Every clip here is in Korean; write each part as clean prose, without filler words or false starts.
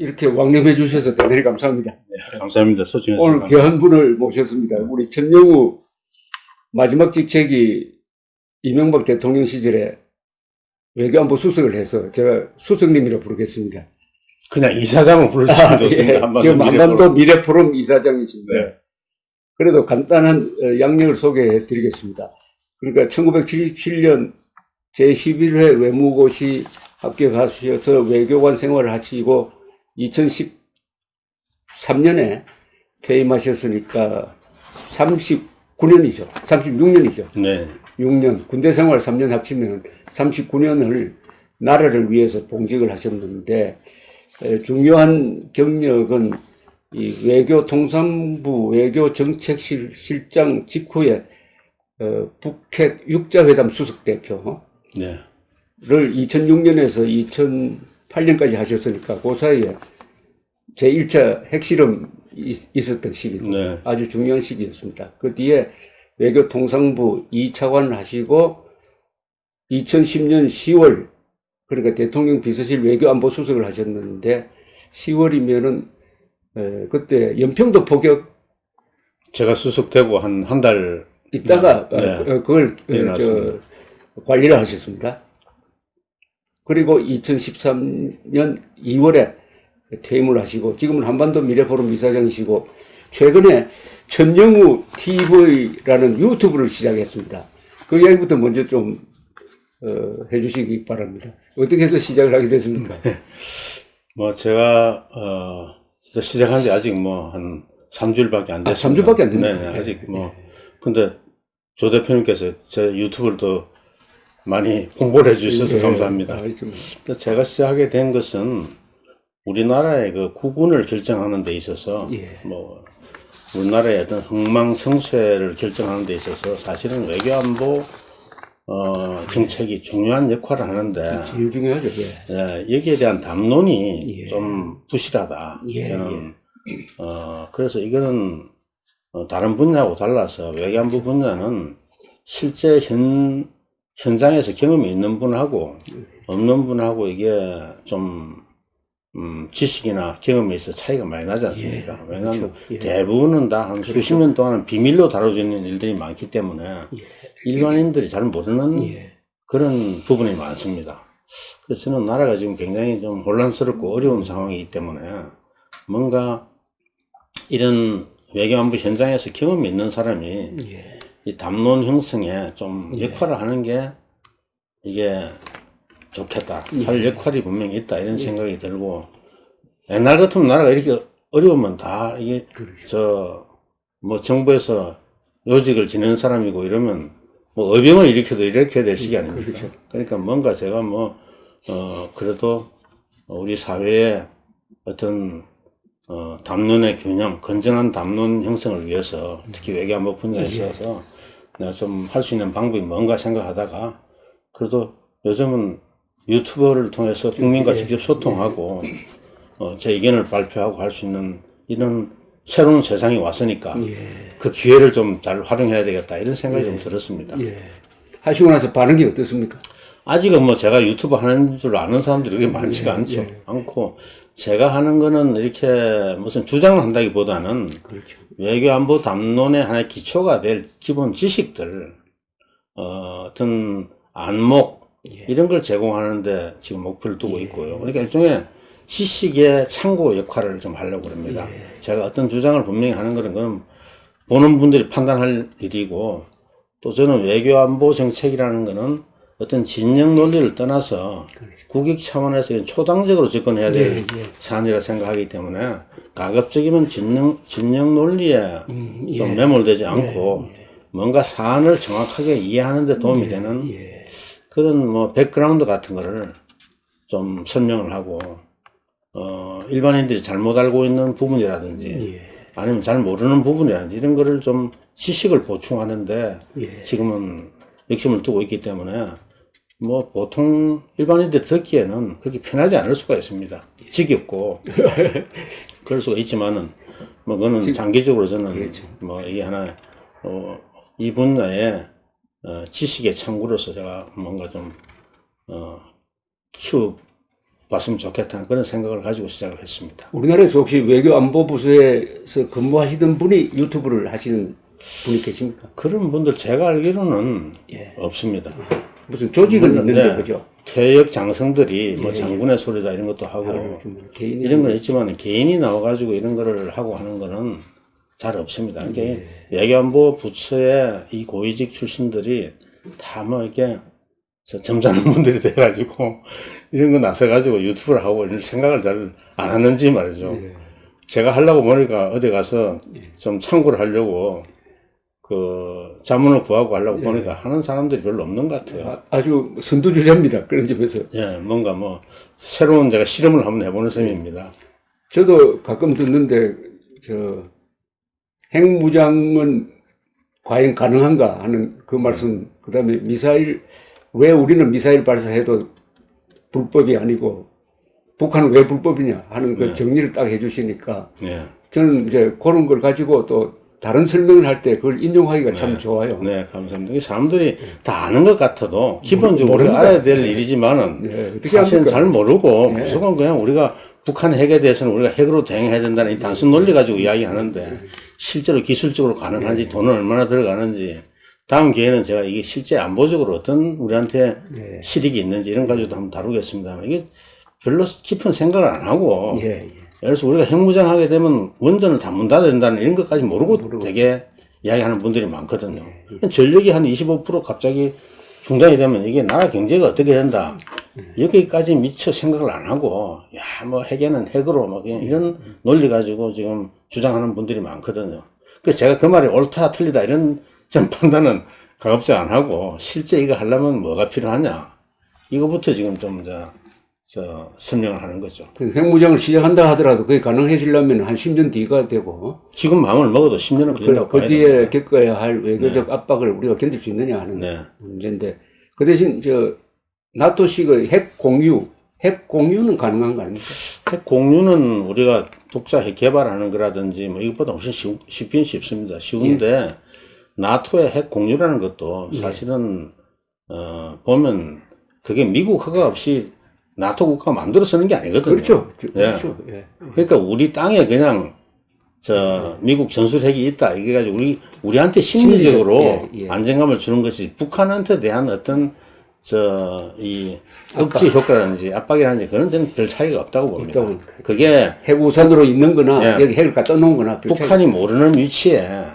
이렇게 왕림해 주셔서 대단히 감사합니다. 네, 감사합니다. 소중해서. 오늘 귀한 분을 모셨습니다. 우리 천영우 마지막 직책이 이명박 대통령 시절에 외교안보 수석을 해서 제가 수석님이라 부르겠습니다. 그냥 이사장을 부르시면 좋습니다. 예, 지금 한반도 미래포럼 이사장이십니다. 네. 그래도 간단한 양력을 소개해 드리겠습니다. 그러니까 1977년 제11회 외무고시 합격하셔서 외교관 생활을 하시고 2013년에 퇴임하셨으니까 39년이죠. 36년이죠. 네. 6년, 군대 생활 3년 합치면 39년을 나라를 위해서 봉직을 하셨는데, 중요한 경력은 이 외교통상부 외교정책실 실장 직후에 북핵 육자회담 수석대표를 네. 2006년에서 2008년까지 하셨으니까 그 사이에 제1차 핵실험 있었던 시기도 네. 아주 중요한 시기였습니다. 그 뒤에 외교통상부 2차관 하시고 2010년 10월 그러니까 대통령 비서실 외교안보 수석을 하셨는데 10월이면은 그때 연평도 포격 제가 수석되고 한 달 있다가 네. 그걸 관리를 하셨습니다. 그리고 2013년 2월에 퇴임을 하시고 지금은 한반도 미래포럼 이사장이시고 최근에 천영우 TV라는 유튜브를 시작했습니다. 그 이야기부터 먼저 좀 해주시기 바랍니다. 어떻게 해서 시작을 하게 됐습니까? 뭐 제가 시작한 지 아직 뭐 한 3주일밖에 안 됐습니다. 3주밖에 안 됐나요? 네, 아직 뭐 근데 조 대표님께서 제 유튜브를 또 많이 홍보를 해주셔서 감사합니다. 제가 시작하게 된 것은 우리나라의 그 국운을 결정하는 데 있어서 뭐 우리나라의 어떤 흥망성쇠를 결정하는 데 있어서 사실은 외교안보 정책이 중요한 역할을 하는데 제일 중요하죠. 여기에 대한 담론이 좀 부실하다. 저는 그래서 이거는 다른 분야하고 달라서 외교안보 분야는 실제 현장에서 경험이 있는 분하고 없는 분하고 이게 좀 지식이나 경험에 있어 차이가 많이 나지 않습니까? 왜냐하면 대부분은 다 한 수십 년 동안은 비밀로 다뤄지는 일들이 많기 때문에 일반인들이 잘 모르는 그런 부분이 많습니다. 그래서 저는 나라가 지금 굉장히 좀 혼란스럽고 어려운 상황이기 때문에 뭔가 이런 외교안보 현장에서 경험이 있는 사람이 이 담론 형성에 좀 역할을 하는 게 이게 좋겠다. 할 역할이 분명히 있다. 이런 생각이 들고, 옛날 같으면 나라가 이렇게 어려우면 다 이게, 뭐 정부에서 요직을 지내는 사람이고 이러면 뭐 의병을 일으켜도 이렇게 될 시기 아닙니까? 그러니까 뭔가 제가 그래도 우리 사회의 어떤, 담론의 균형, 건전한 담론 형성을 위해서 특히 외교안보 분야에 있어서 내가 좀 할 수 있는 방법이 뭔가 생각하다가 그래도 요즘은 유튜버를 통해서 국민과 직접 소통하고 제 의견을 발표하고 할 수 있는 이런 새로운 세상이 왔으니까 그 기회를 좀 잘 활용해야 되겠다 이런 생각이 좀 들었습니다. 하시고 나서 반응이 어떻습니까? 아직은 뭐 제가 유튜브 하는 줄 아는 사람들이 그렇게 많지가 않고 제가 하는 거는 이렇게 무슨 주장을 한다기보다는 외교안보 담론의 하나의 기초가 될 기본 지식들 어떤 안목 이런 걸 제공하는데 지금 목표를 두고 있고요. 그러니까 일종의 지식의 창고 역할을 좀 하려고 합니다. 제가 어떤 주장을 분명히 하는 건 보는 분들이 판단할 일이고 또 저는 외교안보 정책이라는 거는 어떤 진영 논리를 떠나서 국익 차원에서 초당적으로 접근해야 될 사안이라 생각하기 때문에 가급적이면 진영 논리에 좀 매몰되지 않고 뭔가 사안을 정확하게 이해하는 데 도움이 되는 그런 뭐 백그라운드 같은 거를 좀 설명을 하고 일반인들이 잘못 알고 있는 부분이라든지 아니면 잘 모르는 부분이라든지 이런 거를 좀 지식을 보충하는데 지금은 욕심을 두고 있기 때문에 뭐 보통 일반인들이 듣기에는 그렇게 편하지 않을 수가 있습니다. 지겹고 그럴 수가 있지만은 뭐 그거는 장기적으로 저는 뭐 이게 하나 이 분야에 지식의 창구로서 제가 뭔가 좀 키워 봤으면 좋겠다는 그런 생각을 가지고 시작을 했습니다. 우리나라에서 혹시 외교안보부서에서 근무하시던 분이 유튜브를 하시는 분이 계십니까? 그런 분들 제가 알기로는 예. 없습니다. 무슨 조직은 있는데, 네, 그죠? 퇴역 장성들이 뭐 장군의 소리다 이런 것도 하고 개인이 이런 건 있지만 개인이 나와가지고 이런 거를 하고 하는 거는 잘 없습니다. 그러니까 외교안보 부처의 이 고위직 출신들이 다 뭐 이렇게 점잖은 분들이 돼가지고 이런 거 나서가지고 유튜브를 하고 이런 생각을 잘 안 하는지 말이죠. 제가 하려고 보니까 어디 가서 좀 참고를 하려고 그 자문을 구하고 하려고 보니까 하는 사람들이 별로 없는 것 같아요. 아주 선두주자입니다. 그런 점에서. 예, 뭔가 뭐 새로운 제가 실험을 한번 해보는 셈입니다. 저도 가끔 듣는데, 핵무장은 과연 가능한가 하는 그 말씀, 그 다음에 미사일, 왜 우리는 미사일 발사해도 불법이 아니고, 북한은 왜 불법이냐 하는 그 정리를 딱 해주시니까, 예. 저는 이제 그런 걸 가지고 또 다른 설명을 할 때 그걸 인용하기가 참 좋아요. 네, 감사합니다. 이 사람들이 다 아는 것 같아도 기본적으로 우리가 모릅니다. 알아야 될 일이지만은 어떻게 사실은 합니까? 잘 모르고 무조건 그냥 우리가 북한 핵에 대해서는 우리가 핵으로 대응해야 된다는 이 단순 논리 가지고 이야기하는데 실제로 기술적으로 가능한지 돈은 얼마나 들어가는지 다음 기회에는 제가 이게 실제 안보적으로 어떤 우리한테 실익이 있는지 이런 거 가지고도 한번 다루겠습니다. 이게 별로 깊은 생각을 안 하고 예를 들어서 우리가 핵무장 하게 되면 원전을 다 문 닫아야 된다는 이런 것까지 모르고 되게 이야기하는 분들이 많거든요. 전력이 한 25% 갑자기 중단이 되면 이게 나라 경제가 어떻게 된다. 여기까지 미처 생각을 안 하고, 야, 뭐 핵에는 핵으로 막 이런 논리 가지고 지금 주장하는 분들이 많거든요. 그래서 제가 그 말이 옳다, 틀리다 이런 전 판단은 가급적 안 하고, 실제 이거 하려면 뭐가 필요하냐. 이거부터 지금 좀 설명을 하는 거죠. 그 핵무장을 시작한다 하더라도 그게 가능해지려면 한 10년 뒤가 되고, 지금 마음을 먹어도 10년은 걸린다고 그 봐야 뒤에 됩니다. 겪어야 할 외교적 압박을 우리가 견딜 수 있느냐 하는 문제인데, 그 대신 나토식의 핵 공유는 가능한 거 아닙니까? 핵 공유는 우리가 독자 핵 개발하는 거라든지 뭐 이것보다 훨씬 쉽긴 쉽습니다. 쉬운데 나토의 핵 공유라는 것도 사실은 보면 그게 미국 허가 없이 나토 국가가 마음대로 쓰는 게 아니거든요. 그렇죠. 그렇죠. 예. 그러니까 우리 땅에 그냥 미국 전술핵이 있다 이게 가지고 우리한테 심리적으로 안정감을 주는 것이 북한한테 대한 어떤 이 억지 효과라든지 압박이라든지 그런 저는 별 차이가 없다고 봅니다. 그게 핵우산으로 있는 거나 여기 핵을 갖다 놓은 거나 북한이 모르는 위치에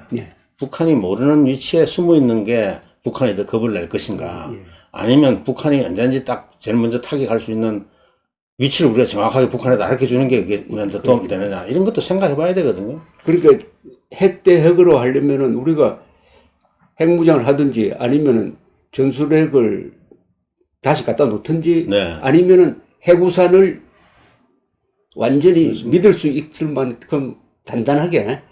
북한이 모르는 위치에 숨어 있는 게 북한이 더 겁을 낼 것인가 아니면 북한이 언제든지 딱 제일 먼저 타격할 수 있는 위치를 우리가 정확하게 북한에다 알려 주는 게 그게 우리한테 도움이 되느냐 이런 것도 생각해 봐야 되거든요. 그러니까 핵 대 핵으로 하려면은 우리가 핵무장을 하든지 아니면은 전술핵을 다시 갖다 놓든지 아니면은 핵우산을 완전히 믿을 수 있을 만큼 단단하게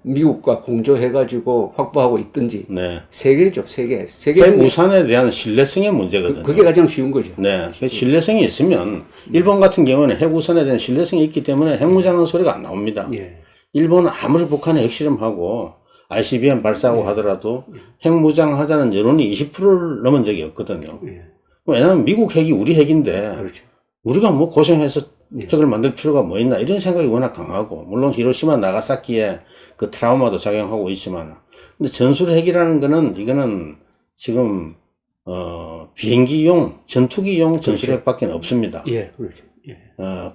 미국과 공조해가지고 확보하고 있든지 세 개죠, 세 개. 핵우산에 대한 신뢰성의 문제거든요. 그게 가장 쉬운 거죠. 네, 신뢰성이 있으면 일본 같은 경우는 핵우산에 대한 신뢰성이 있기 때문에 핵무장하는 소리가 안 나옵니다. 일본은 아무리 북한에 핵실험하고 ICBM 발사하고 하더라도 핵무장하자는 여론이 20%를 넘은 적이 없거든요. 왜냐하면 미국 핵이 우리 핵인데 우리가 뭐 고생해서 핵을 만들 필요가 뭐 있나 이런 생각이 워낙 강하고 물론 히로시마 나가사키에 그 트라우마도 작용하고 있지만 근데 전술핵이라는 거는 이거는 지금 비행기용 전투기용 전술핵밖에 없습니다.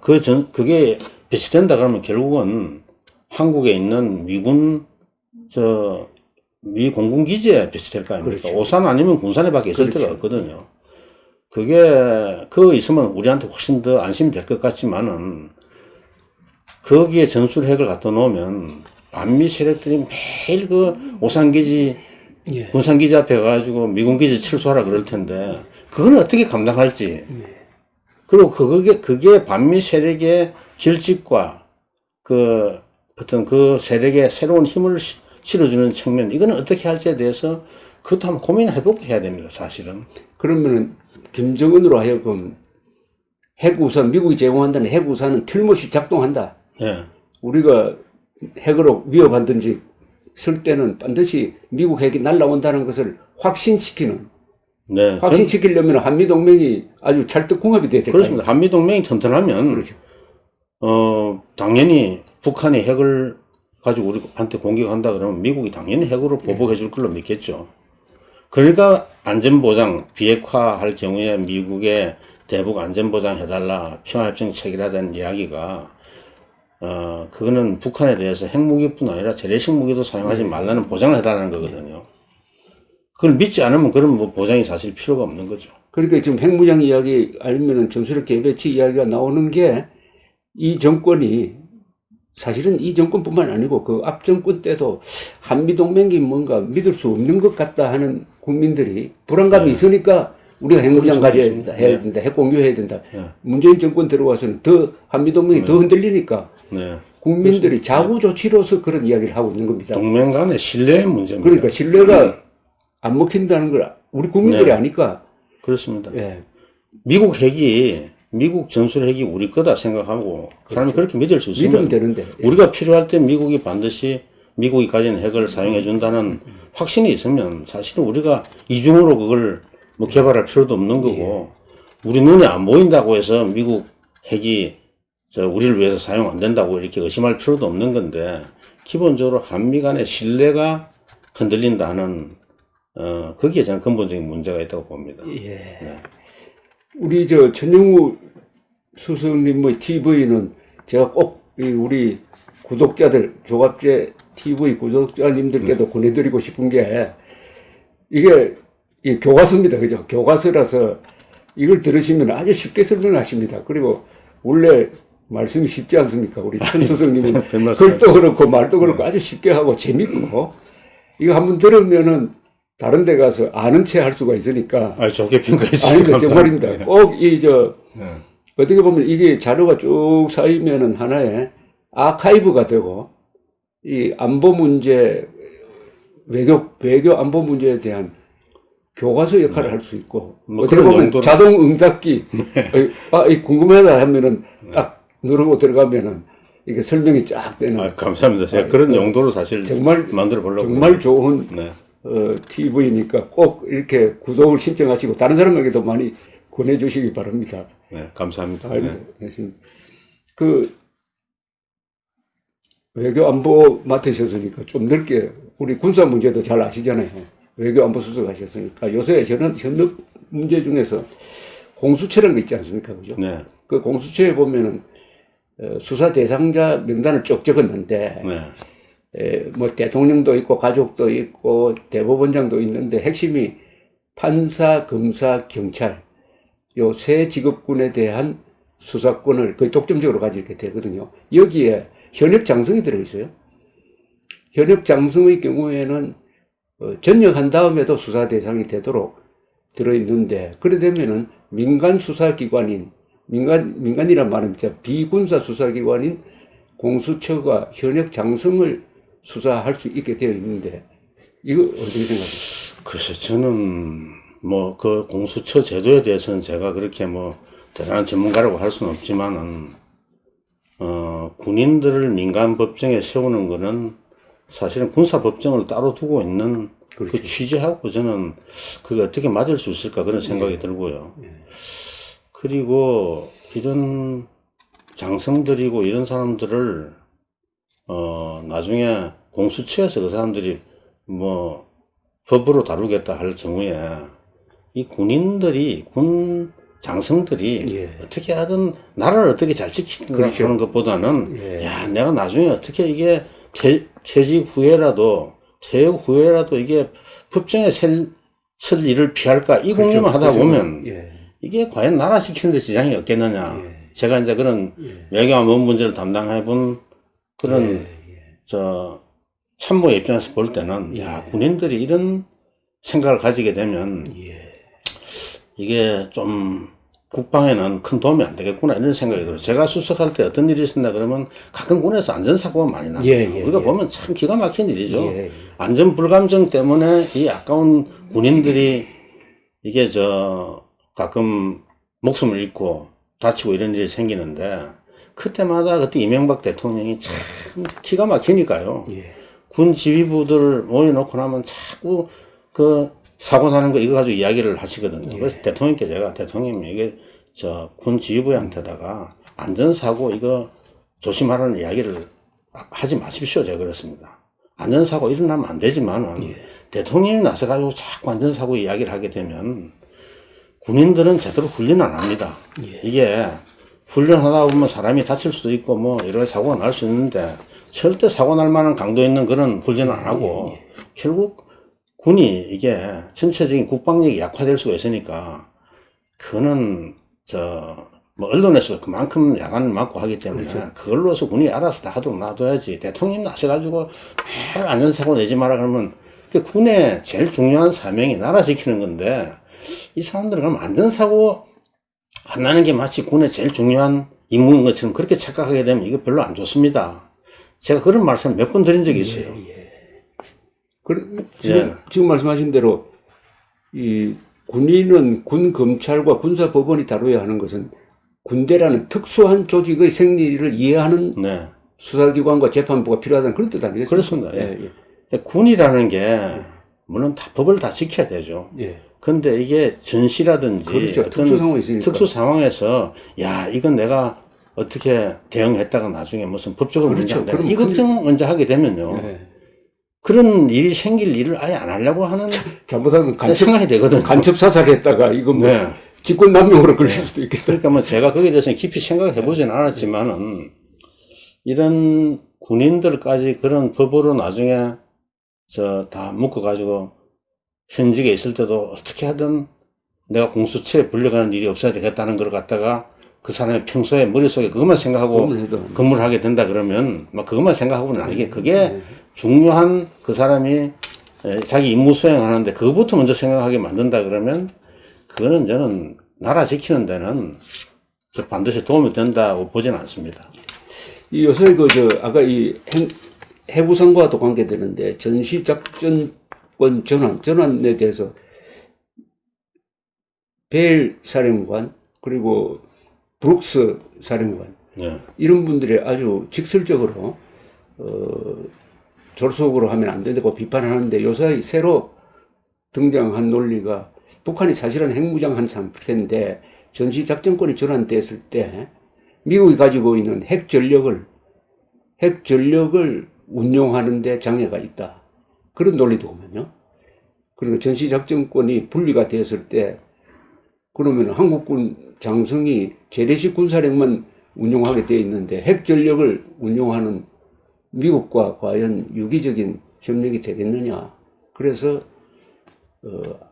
그게 배치된다 그러면 결국은 한국에 있는 미군 미 공군 기지에 배치될 거 아닙니까? 오산 아니면 군산에밖에 있을 데가 없거든요. 그거 있으면 우리한테 훨씬 더 안심이 될 것 같지만은, 거기에 전술핵을 갖다 놓으면, 반미 세력들이 매일 오산기지, 군산기지 앞에 가가지고 미군기지 철수하라 그럴 텐데, 그건 어떻게 감당할지. 그리고 그게 반미 세력의 결집과 어떤 그 세력의 새로운 힘을 실어주는 측면, 이거는 어떻게 할지에 대해서 그것도 한번 고민을 해보고 해야 됩니다, 사실은. 그러면은, 김정은으로 하여금 핵우산, 미국이 제공한다는 핵우산은 틀림없이 작동한다. 우리가 핵으로 위협하든지 쓸 때는 반드시 미국 핵이 날아온다는 것을 확신시키는 네. 확신시키려면 한미동맹이 아주 찰떡궁합이 돼야 될까요? 그렇습니다. 한미동맹이 튼튼하면, 그렇죠. 당연히 북한이 핵을 가지고 우리한테 공격한다 그러면 미국이 당연히 핵으로 보복해 줄 걸로 믿겠죠. 그러니까 안전보장, 비핵화할 경우에 미국의 대북 안전보장 해달라, 평화협정 체결하자는 이야기가, 그거는 북한에 대해서 핵무기뿐 아니라 재래식 무기도 사용하지 말라는 보장을 해달라는 거거든요. 그걸 믿지 않으면 그런 뭐 보장이 사실 필요가 없는 거죠. 그러니까 지금 핵무장 이야기 아니면은 점수력 재배치 이야기가 나오는 게 이 정권이 사실은 이 정권뿐만 아니고 그 앞 정권 때도 한미동맹이 뭔가 믿을 수 없는 것 같다 하는 국민들이 불안감이 있으니까 우리가 핵무장 가져야 된다, 해야 된다, 핵 공유해야 된다. 문재인 정권 들어와서는 더 한미동맹이 더 흔들리니까 국민들이 자구 조치로서 그런 이야기를 하고 있는 겁니다. 동맹 간의 신뢰의 문제입니다. 그러니까 신뢰가 안 먹힌다는 걸 우리 국민들이 아니까. 그렇습니다. 예. 미국 전술 핵이 우리 거다 생각하고 사람이 그렇게 믿을 수 있으면 믿으면 되는데. 우리가 필요할 때 미국이 반드시 미국이 가진 핵을 사용해 준다는 확신이 있으면 사실은 우리가 이중으로 그걸 뭐 개발할 필요도 없는 거고 우리 눈에 안 보인다고 해서 미국 핵이 우리를 위해서 사용 안 된다고 이렇게 의심할 필요도 없는 건데 기본적으로 한미 간의 신뢰가 흔들린다는 거기에 저는 근본적인 문제가 있다고 봅니다. 예. 네. 우리 천영우 수석님의 TV는 제가 꼭 우리 구독자들, 조갑제 TV 구독자님들께도 보내드리고 싶은 게 이게 교과서입니다. 그죠? 교과서라서 이걸 들으시면 아주 쉽게 설명하십니다. 그리고 원래 말씀이 쉽지 않습니까? 우리 천 수석님은 글도 그렇고 말도 그렇고 아주 쉽게 하고 재밌고 이거 한번 들으면은 다른 데 가서 아는 체 할 수가 있으니까. 좋게 평가했습니다. 아닙니다. 정말입니다. 꼭 어떻게 보면 이게 자료가 쭉 쌓이면은 하나의 아카이브가 되고, 이 안보 문제, 외교 안보 문제에 대한 교과서 역할을 할 수 있고, 어떻게 보면 자동 응답기, 궁금하다 하면은 딱 누르고 들어가면은 이게 설명이 쫙 되는. 감사합니다. 제가 그런 용도로 사실 정말 만들어 보려고. 정말 좋은 TV니까 꼭 이렇게 구독을 신청하시고 다른 사람에게도 많이 권해주시기 바랍니다. 네, 감사합니다. 그 외교 안보 맡으셨으니까 좀 넓게 우리 군사 문제도 잘 아시잖아요. 외교 안보 수석 하셨으니까 요새 현업 문제 중에서 공수처라는 거 있지 않습니까, 그죠? 네. 그 공수처에 보면은 수사 대상자 명단을 쭉 적었는데. 뭐 대통령도 있고 가족도 있고 대법원장도 있는데 핵심이 판사, 검사, 경찰 요 세 직업군에 대한 수사권을 거의 독점적으로 가지게 되거든요. 여기에 현역 장성이 들어있어요. 현역 장성의 경우에는 전역한 다음에도 수사 대상이 되도록 들어있는데 그래 되면은 민간 수사기관인 민간이란 말은 비군사 수사기관인 공수처가 현역 장성을 수사할 수 있게 되어 있는데 이거 어떻게 생각하세요? 글쎄 저는 뭐 그 공수처 제도에 대해서는 제가 그렇게 뭐 대단한 전문가라고 할 수는 없지만은 군인들을 민간 법정에 세우는 거는 사실은 군사 법정을 따로 두고 있는 그렇죠. 그 취지하고 저는 그게 어떻게 맞을 수 있을까 그런 생각이 들고요. 그리고 이런 장성들이고 이런 사람들을 나중에 공수처에서 그 사람들이 뭐 법으로 다루겠다 할 경우에 이 군인들이 군 장성들이 어떻게 하든 나라를 어떻게 잘 지키는가 그렇죠. 하는 것보다는 야 내가 나중에 어떻게 이게 퇴직 후에라도 이게 법정에 설 일을 피할까 이 그렇죠. 공부만 하다 그렇죠. 보면 이게 과연 나라 지키는 데 지장이 없겠느냐. 제가 이제 그런 외교안보 문제를 담당해 본 그런 참모의 입장에서 볼 때는 야 군인들이 이런 생각을 가지게 되면 이게 좀 국방에는 큰 도움이 안 되겠구나 이런 생각이 들어요. 제가 수석할 때 어떤 일이 있었나 그러면 가끔 군에서 안전사고가 많이 납니다. 우리가 보면 참 기가 막힌 일이죠. 안전 불감정 때문에 이 아까운 군인들이 이게 가끔 목숨을 잃고 다치고 이런 일이 생기는데 그때마다 그때 이명박 대통령이 참 기가 막히니까요. 군 지휘부들 모여놓고 나면 자꾸 그 사고 나는 거 이거 가지고 이야기를 하시거든요. 그래서 대통령께 제가 대통령님 이게 저 군 지휘부한테다가 안전사고 이거 조심하라는 이야기를 하지 마십시오. 제가 그랬습니다. 안전사고 일어나면 안 되지만은 대통령이 나서가지고 자꾸 안전사고 이야기를 하게 되면 군인들은 제대로 훈련 안 합니다. 이게 훈련하다 보면 사람이 다칠 수도 있고 뭐 여러 가지 사고가 날 수 있는데 절대 사고 날 만한 강도 있는 그런 훈련을 안 하고 결국 군이 이게 전체적인 국방력이 약화될 수가 있으니까 그거는 뭐 언론에서 그만큼 야단을 맞고 하기 때문에 그걸로서 군이 알아서 다 하도록 놔둬야지. 대통령 나서가지고 매일 안전사고 내지 마라 그러면 그 군의 제일 중요한 사명이 나라 지키는 건데 이 사람들은 그럼 안전사고 안 나는 게 마치 군의 제일 중요한 임무인 것처럼 그렇게 착각하게 되면 이거 별로 안 좋습니다. 제가 그런 말씀 몇 번 드린 적이 있어요. 지금 말씀하신 대로 이 군인은 군 검찰과 군사 법원이 다뤄야 하는 것은 군대라는 특수한 조직의 생리를 이해하는 네. 수사기관과 재판부가 필요하다는 그런 뜻 아니겠습니까? 그렇습니다. 군이라는 게 물론 다 법을 다 지켜야 되죠. 그런데 이게 전시라든지 그렇죠. 어떤 특수 상황이 있으니까. 특수 상황에서 야 이건 내가 어떻게 대응했다가 나중에 무슨 법적으로 문제한다. 이 걱정 먼저 하게 되면요. 그런 일이 생길 일을 아예 안 하려고 하는 잘못하면 생각이 되거든요. 간첩 사살했다가 이거 뭐 직권남용으로 걸릴 수도 있겠다. 그러니까 뭐 제가 거기에 대해서는 깊이 생각해 보지는 않았지만은 이런 군인들까지 그런 법으로 나중에 다 묶어가지고 현직에 있을 때도 어떻게 하든 내가 공수처에 불려가는 일이 없어야 되겠다는 걸 갖다가 그 사람의 평소에 머릿속에 그것만 생각하고 근무를 하게 된다 그러면 막 그것만 생각하고는 아니게 그게 중요한 그 사람이 자기 임무 수행하는데 그것부터 먼저 생각하게 만든다 그러면 그거는 저는 나라 지키는 데는 반드시 도움이 된다고 보지는 않습니다. 이 요새 아까 이 해부상과도 관계되는데 전시작전권 전환에 대해서 벨 사령관 그리고 브룩스 사령관 이런 분들이 아주 직설적으로 졸속으로 하면 안 된다고 비판하는데 요새 새로 등장한 논리가 북한이 사실은 핵무장한 상태인데 전시작전권이 전환됐을 때 미국이 가지고 있는 핵 전력을 운용하는데 장애가 있다. 그런 논리도군요. 그리고 전시작전권이 분리가 됐을 때 그러면 한국군 장성이 재래식 군사력만 운용하게 되어 있는데 핵 전력을 운용하는 미국과 과연 유기적인 협력이 되겠느냐. 그래서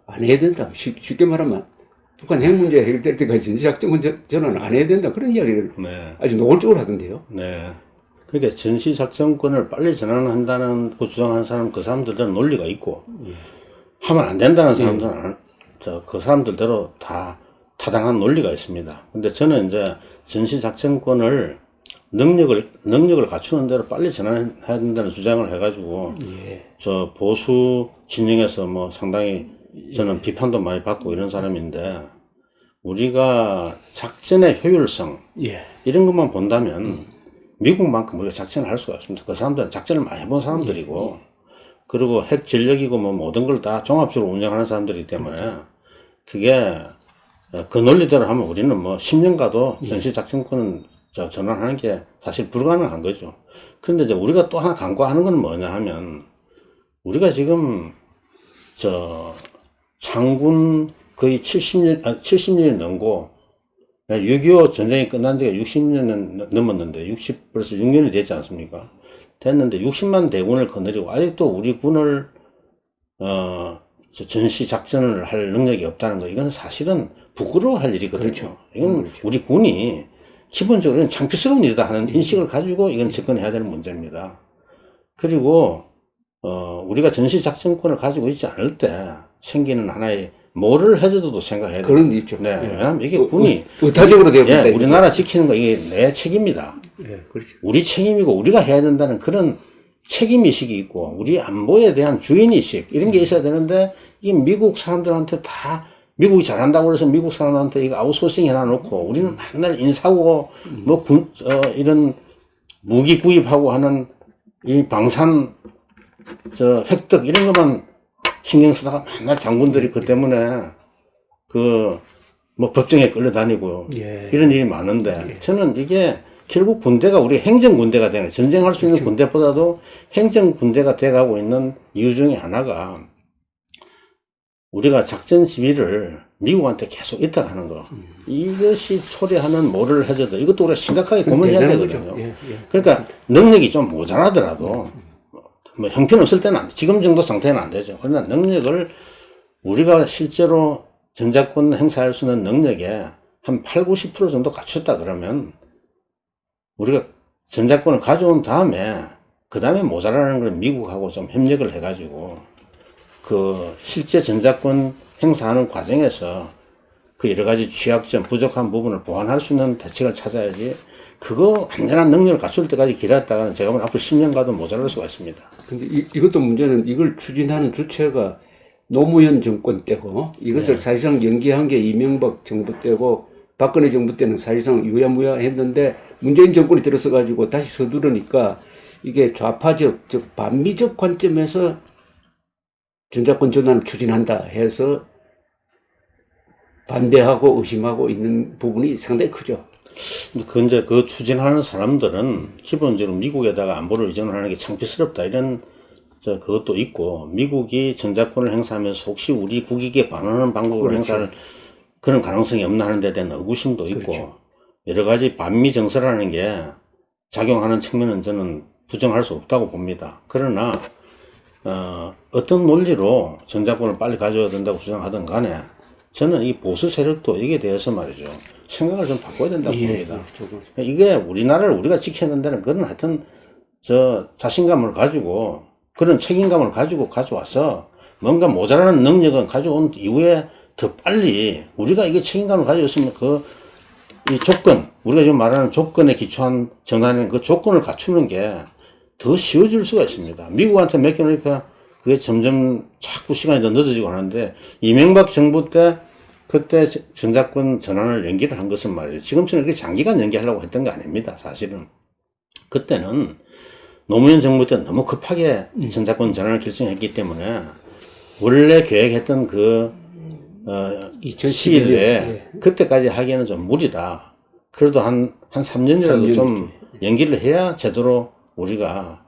안 해야 된다. 쉽게 말하면 북한 핵 문제 해결될 때까지 전시작전 전환 안 해야 된다. 그런 이야기를 아주 노골적으로 하던데요. 네. 그러니까 전시작전권을 빨리 전환한다는 그 주장하는 사람 그 사람들은 논리가 있고 하면 안 된다는 사람들은 그 사람들대로 다 타당한 논리가 있습니다. 근데 저는 이제 전시작전권을 능력을 갖추는 대로 빨리 전환해야 된다는 주장을 해가지고 저 보수 진영에서 뭐 상당히 저는 비판도 많이 받고 이런 사람인데 우리가 작전의 효율성 이런 것만 본다면 미국만큼 우리가 작전을 할 수가 없습니다. 그 사람들은 작전을 많이 해본 사람들이고 그리고 핵 전력이고 뭐 모든 걸 다 종합적으로 운영하는 사람들이기 때문에 그게 그 논리대로 하면 우리는 뭐 10년 가도 전시작전권은 전환하는 게 사실 불가능한 거죠. 그런데 이제 우리가 또 하나 간과하는 건 뭐냐 하면 우리가 지금 창군 거의 70년이 넘고 6.25 전쟁이 끝난 지가 60년 넘었는데 벌써 6년이 됐지 않습니까? 됐는데 60만 대군을 거느리고 아직도 우리 군을 전시 작전을 할 능력이 없다는 거 이건 사실은 부끄러워할 일이거든요. 이건 우리 군이 기본적으로는 창피스러운 일이다 하는 인식을 가지고 이건 접근해야 될 문제입니다. 그리고 우리가 전시 작전권을 가지고 있지 않을 때 생기는 하나의 뭐를 해줘도 생각해야 돼요. 그런 게 있죠. 네. 왜냐하면 이게 군이 의타적으로 되어 있다. 우리나라 지키는 거 이게 내 책임이다. 그렇죠. 우리 책임이고 우리가 해야 된다는 그런 책임의식이 있고 우리 안보에 대한 주인의식 이런 게 있어야 되는데 이 미국 사람들한테 다 미국이 잘한다고 그래서 미국 사람한테 이거 아웃소싱 해놔놓고 우리는 맨날 인사하고 뭐 이런 무기 구입하고 하는 이 방산 획득 이런 것만 신경 쓰다가 맨날 장군들이 그 때문에 뭐 법정에 끌려다니고 예. 이런 일이 많은데 저는 이게 결국 군대가 우리 행정군대가 되는 전쟁할 수 있는 군대보다도 행정군대가 돼가고 있는 이유 중에 하나가 우리가 작전 지휘를 미국한테 계속 위탁하는 거. 이것이 초래하는 뭐를 해줘도 이것도 우리가 심각하게 고민해야 되거든요. 예, 예. 그러니까 능력이 좀 모자라더라도 뭐 형편 없을 때는 안 돼. 지금 정도 상태는 안 되죠. 그러나 능력을 우리가 실제로 전작권 행사할 수 있는 능력에 한 8, 90% 정도 갖췄다 그러면 우리가 전작권을 가져온 다음에 그 다음에 모자라는 걸 미국하고 좀 협력을 해가지고 그 실제 전작권 행사하는 과정에서 그 여러 가지 취약점, 부족한 부분을 보완할 수 있는 대책을 찾아야지 그거 완전한 능력을 갖출 때까지 기다렸다가는 제가 보면 앞으로 10년 가도 모자랄 수가 있습니다. 근데 이것도 문제는 이걸 추진하는 주체가 노무현 정권 때고 이것을 네. 사실상 연기한 게 이명박 정부 때고 박근혜 정부 때는 사실상 유야무야 했는데 문재인 정권이 들어서 가지고 다시 서두르니까 이게 좌파적, 즉 반미적 관점에서 전작권 전환을 추진한다 해서 반대하고 의심하고 있는 부분이 상당히 크죠. 그 이제 그 추진하는 사람들은 기본적으로 미국에다가 안보를 의존하는 게 창피스럽다 이런 그것도 있고 미국이 전작권을 행사하면서 혹시 우리 국익에 반하는 방법으로 그렇죠. 행사할 그런 가능성이 없나 하는 데 대한 의구심도 있고 그렇죠. 여러 가지 반미 정서라는 게 작용하는 측면은 저는 부정할 수 없다고 봅니다. 그러나 어떤 논리로 전작권을 빨리 가져야 된다고 주장하든 간에 저는 이 보수 세력도 여기에 대해서 말이죠. 생각을 좀 바꿔야 된다고 봅니다. 이게 우리나라를 우리가 지켜야 된다는 그런 하여튼 자신감을 가지고 그런 책임감을 가지고 가져와서 뭔가 모자라는 능력은 가져온 이후에 더 빨리 우리가 이게 책임감을 가지고 있으면 이 조건, 우리가 지금 말하는 조건에 기초한 전환인 그 조건을 갖추는 게 더 쉬워질 수가 있습니다. 미국한테 맡겨놓으니까 그게 점점 자꾸 시간이 더 늦어지고 하는데 이명박 정부 때 그때 전작권 전환을 연기를 한 것은 말이에요. 지금처럼 그렇게 장기간 연기하려고 했던 게 아닙니다. 사실은. 그때는 노무현 정부 때 너무 급하게 전작권 전환을 결정했기 때문에 원래 계획했던 시일 내에 그때까지 하기에는 좀 무리다. 그래도 한 3년이라도 좀 연기를 해야 제대로 우리가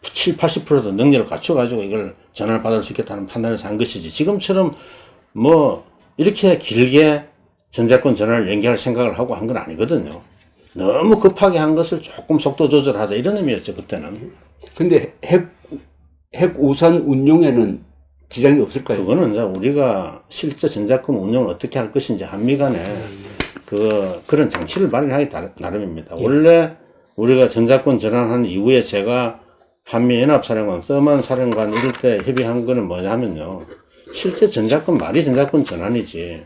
7, 80%도 능력을 갖춰가지고 이걸 전환을 받을 수 있겠다는 판단에서 한 것이지. 지금처럼 뭐 이렇게 길게 전작권 전환을 연기할 생각을 하고 한 건 아니거든요. 너무 급하게 한 것을 조금 속도 조절하자 이런 의미였죠 그때는. 근데 핵 우산 운용에는 지장이 없을까요? 그거는 이제 우리가 실제 전작권 운용을 어떻게 할 것인지 한미 간에 그런 장치를 마련하기 나름입니다. 원래 우리가 전작권 전환한 이후에 제가 한미연합사령관, 서만 사령관 이럴 때 협의한 거는 뭐냐면요. 실제 말이 전작권 전환이지.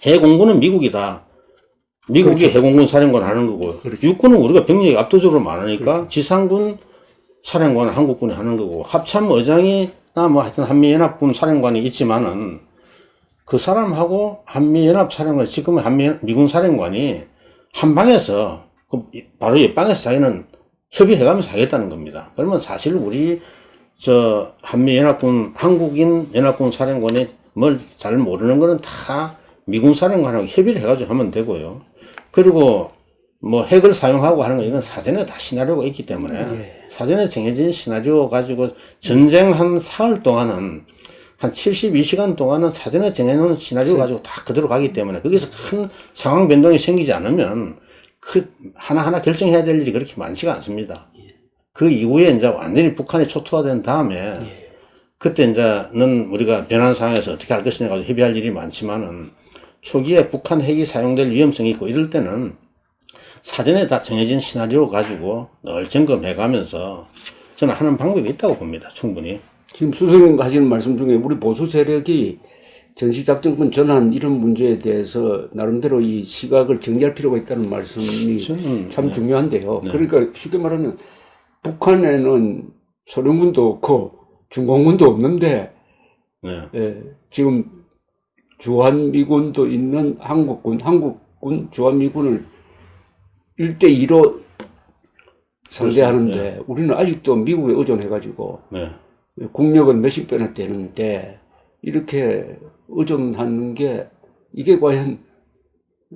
해공군은 미국이다. 미국이 그렇죠. 해공군 사령관 하는 거고. 그렇죠. 육군은 우리가 병력이 압도적으로 많으니까 그렇죠. 지상군 사령관은 한국군이 하는 거고. 합참의장이나 뭐 하여튼 한미연합군 사령관이 있지만은 그 사람하고 한미연합사령관, 지금 미군 사령관이 한 방에서 바로 옆방에서 자기는 협의해가면서 하겠다는 겁니다. 그러면 사실 우리 한미연합군 한국인 연합군 사령관이 뭘 잘 모르는 거는 다 미군 사령관하고 협의를 해가지고 하면 되고요. 그리고 뭐 핵을 사용하고 하는 거 이건 사전에 다 시나리오가 있기 때문에 사전에 정해진 시나리오 가지고 전쟁 한 사흘 동안은 한 72시간 동안은 사전에 정해놓은 시나리오 가지고 다 그대로 가기 때문에 거기서 큰 상황 변동이 생기지 않으면 하나하나 결정해야 될 일이 그렇게 많지가 않습니다. 그 이후에 이제 완전히 북한이 초토화된 다음에 그때 이제는 우리가 변한 상황에서 어떻게 할 것이냐 가지고 협의할 일이 많지만은 초기에 북한 핵이 사용될 위험성이 있고 이럴 때는 사전에 다 정해진 시나리오 가지고 늘 점검해 가면서 저는 하는 방법이 있다고 봅니다. 충분히. 지금 수석님 하시는 말씀 중에 우리 보수 세력이 전시작전권 전환 이런 문제에 대해서 나름대로 이 시각을 정리할 필요가 있다는 말씀이 참 중요한데요. 그러니까 쉽게 말하면 북한에는 소련군도 없고 중공군도 없는데 지금 주한미군도 있는 한국군 주한미군을 1대2로 상대하는데 우리는 아직도 미국에 의존해가지고 국력은 몇십 배나 되는데 이렇게 의존하는 게 이게 과연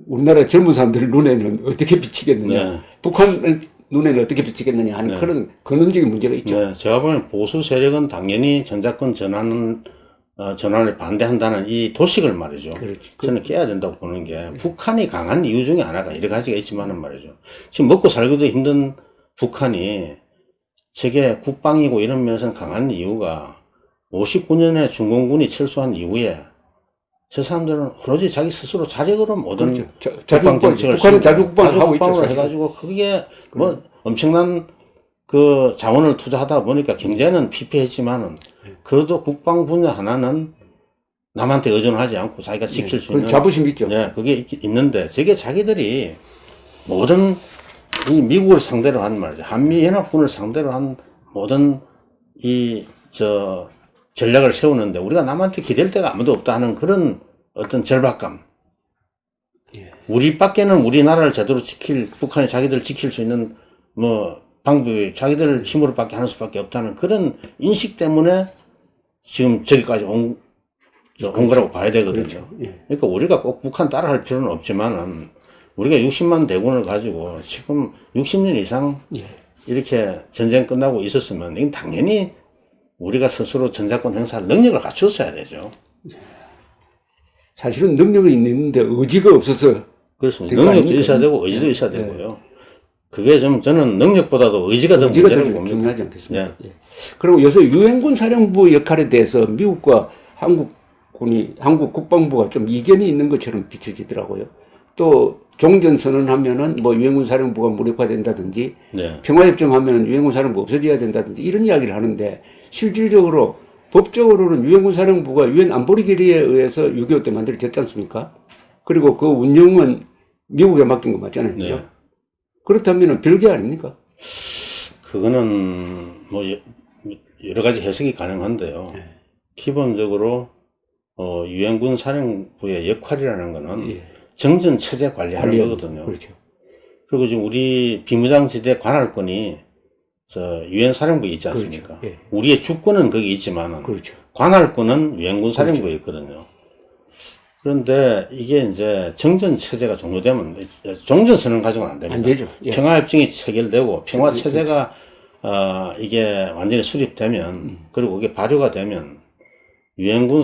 우리나라 젊은 사람들 눈에는 어떻게 비치겠느냐, 네. 북한 눈에는 어떻게 비치겠느냐 하는 그런 근원적인 문제가 있죠. 네, 제가 보기엔 보수 세력은 당연히 전자권 전환을 반대한다는 이 도식을 말이죠. 그렇죠. 저는 깨야 된다고 보는 게 북한이 강한 이유 중에 하나가 여러 가지가 있지만은 말이죠. 지금 먹고 살기도 힘든 북한이 저게 국방이고 이런 면에서는 강한 이유가 59년에 중공군이 철수한 이후에 저 사람들은 오로지 자기 스스로 자력으로 모든 그렇죠. 국방 정책을 북한은 자주국방을 하고 있죠. 자주국방을 사실은. 해가지고 그게 뭐 엄청난 그 자원을 투자하다 보니까 경제는 피폐했지만은 그래도 국방 분야 하나는 남한테 의존하지 않고 자기가 지킬 수 있는 자부심 있죠. 네, 그게 있는데 저게 자기들이 모든 이 미국을 상대로 한 말이죠. 한미연합군을 상대로 한 모든 전략을 세우는데 우리가 남한테 기댈 데가 아무도 없다 하는 그런 어떤 절박감. 우리밖에는 우리나라를 제대로 북한이 자기들 지킬 수 있는 뭐 방법이 자기들 힘으로밖에 하는 수밖에 없다는 그런 인식 때문에 지금 저기까지 온 거라고 봐야 되거든요. 그렇죠. 그러니까 우리가 꼭 북한 따라할 필요는 없지만은 우리가 60만 대군을 가지고 지금 60년 이상 이렇게 전쟁 끝나고 있었으면 이건 당연히 우리가 스스로 전자권 행사할 능력을 갖췄어야 되죠. 사실은 능력이 있는데 의지가 없어서 그렇습니다. 능력도 있어야 되고 의지도 있어야 되고요. 그게 좀 저는 능력보다도 의지가 더 문제라고 봅니다. 중요하지 않겠습니까? 예. 그리고 요새 유엔군 사령부 역할에 대해서 미국과 한국 국방부가 좀 이견이 있는 것처럼 비춰지더라고요. 또 종전선언하면은 뭐 유엔군 사령부가 무력화된다든지 평화협정하면은 유엔군 사령부 없어져야 된다든지 이런 이야기를 하는데 실질적으로 법적으로는 유엔군 사령부가 유엔 안보리 결의에 의해서 6.25 때 만들어졌지 않습니까? 그리고 그 운영은 미국에 맡긴 거 맞잖아요. 네. 그렇다면 별개 아닙니까? 그거는 뭐 여러 가지 해석이 가능한데요. 기본적으로 유엔군 사령부의 역할이라는 거는 정전 체제 관리하는 거거든요. 그렇죠. 그리고 지금 우리 비무장지대 관할권이 유엔 사령부에 있지 않습니까? 그렇죠. 우리의 주권은 거기 있지만 그렇죠. 관할권은 유엔군 사령부에 있거든요. 그런데 이게 이제 정전 체제가 종료되면 종전선언 가지고는 안 됩니다. 안 되죠. 평화협정이 체결되고 평화 체제가 이게 완전히 수립되면 그리고 그게 발효가 되면 유엔군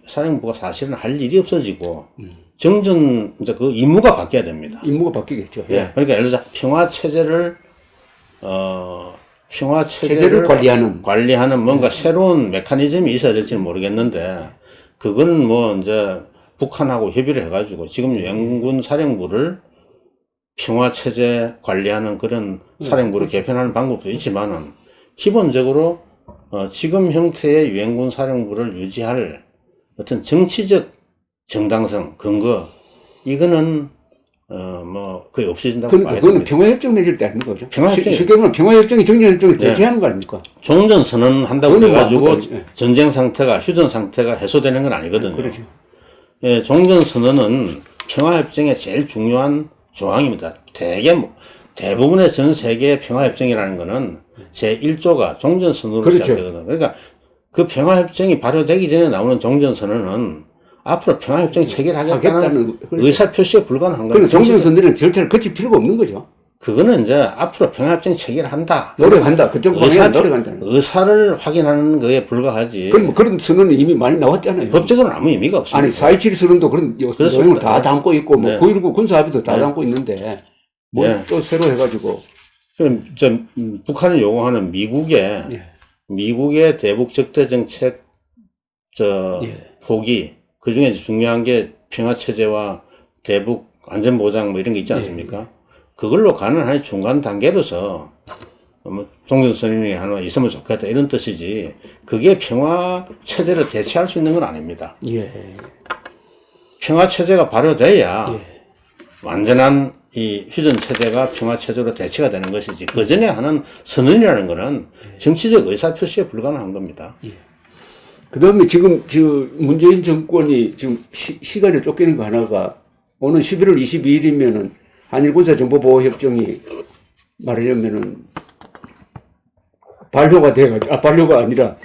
사령부가 사실은 할 일이 없어지고 정전 이제 그 임무가 바뀌어야 됩니다. 임무가 바뀌겠죠. 그러니까 예를 들어 평화 체제를 관리하는 뭔가 새로운 메커니즘이 있어야 될지는 모르겠는데 그거는 뭐 이제 북한하고 협의를 해가지고 지금 유엔군 사령부를 평화체제 관리하는 그런 사령부로 개편하는 방법도 있지만은 기본적으로 지금 형태의 유엔군 사령부를 유지할 어떤 정치적 정당성, 근거 이거는 뭐 거의 없어진다고 봐야 됩니다. 그거는 평화협정 맺을 때 아닙니까? 평화협정이 쉽게 말하면 평화협정이 정전협정을 대체하는 거 아닙니까? 종전선언 한다고 해가지고 네. 전쟁 상태가 휴전 상태가 해소되는 건 아니거든요. 그렇죠. 예, 종전선언은 평화협정의 제일 중요한 조항입니다. 대부분의 전 세계 평화협정이라는 거는 제1조가 종전선언으로 그렇죠. 시작되거든요. 그러니까 그 평화협정이 발효되기 전에 나오는 종전선언은 앞으로 평화협정 체결하겠다는 그렇죠. 의사표시에 불과한 그러니까 겁니다. 종전선언은 절차를 거칠 필요가 없는 거죠. 그거는 이제 앞으로 평화협정 체결한다. 노력한다. 그쪽 방향에 노력한다. 의사를 확인하는 거에 불과하지. 그럼 뭐 그런 선언은 이미 많이 나왔잖아요. 법적으로는 아무 의미가 없습니다. 아니 4.27 선언도 그런 내용을 다 담고 있고 뭐 9.19 군사합의도 다 담고 있는데 뭐 또 새로 해가지고 그럼 북한이 요구하는 미국의 대북 적대 정책 포기 그 중에 중요한 게 평화 체제와 대북 안전 보장 뭐 이런 게 있지 않습니까? 그걸로 가는 한 중간 단계로서 뭐 종전선언이 하나 있으면 좋겠다 이런 뜻이지 그게 평화 체제를 대체할 수 있는 건 아닙니다. 평화 체제가 발효돼야 완전한 이 휴전 체제가 평화 체제로 대체가 되는 것이지 그 전에 하는 선언이라는 거는 정치적 의사 표시에 불과한 겁니다. 그다음에 지금 문재인 정권이 지금 시간에 쫓기는 거 하나가 오는 11월 22일이면은 한일군사정보보호협정이 말하자면은 발효가 아니라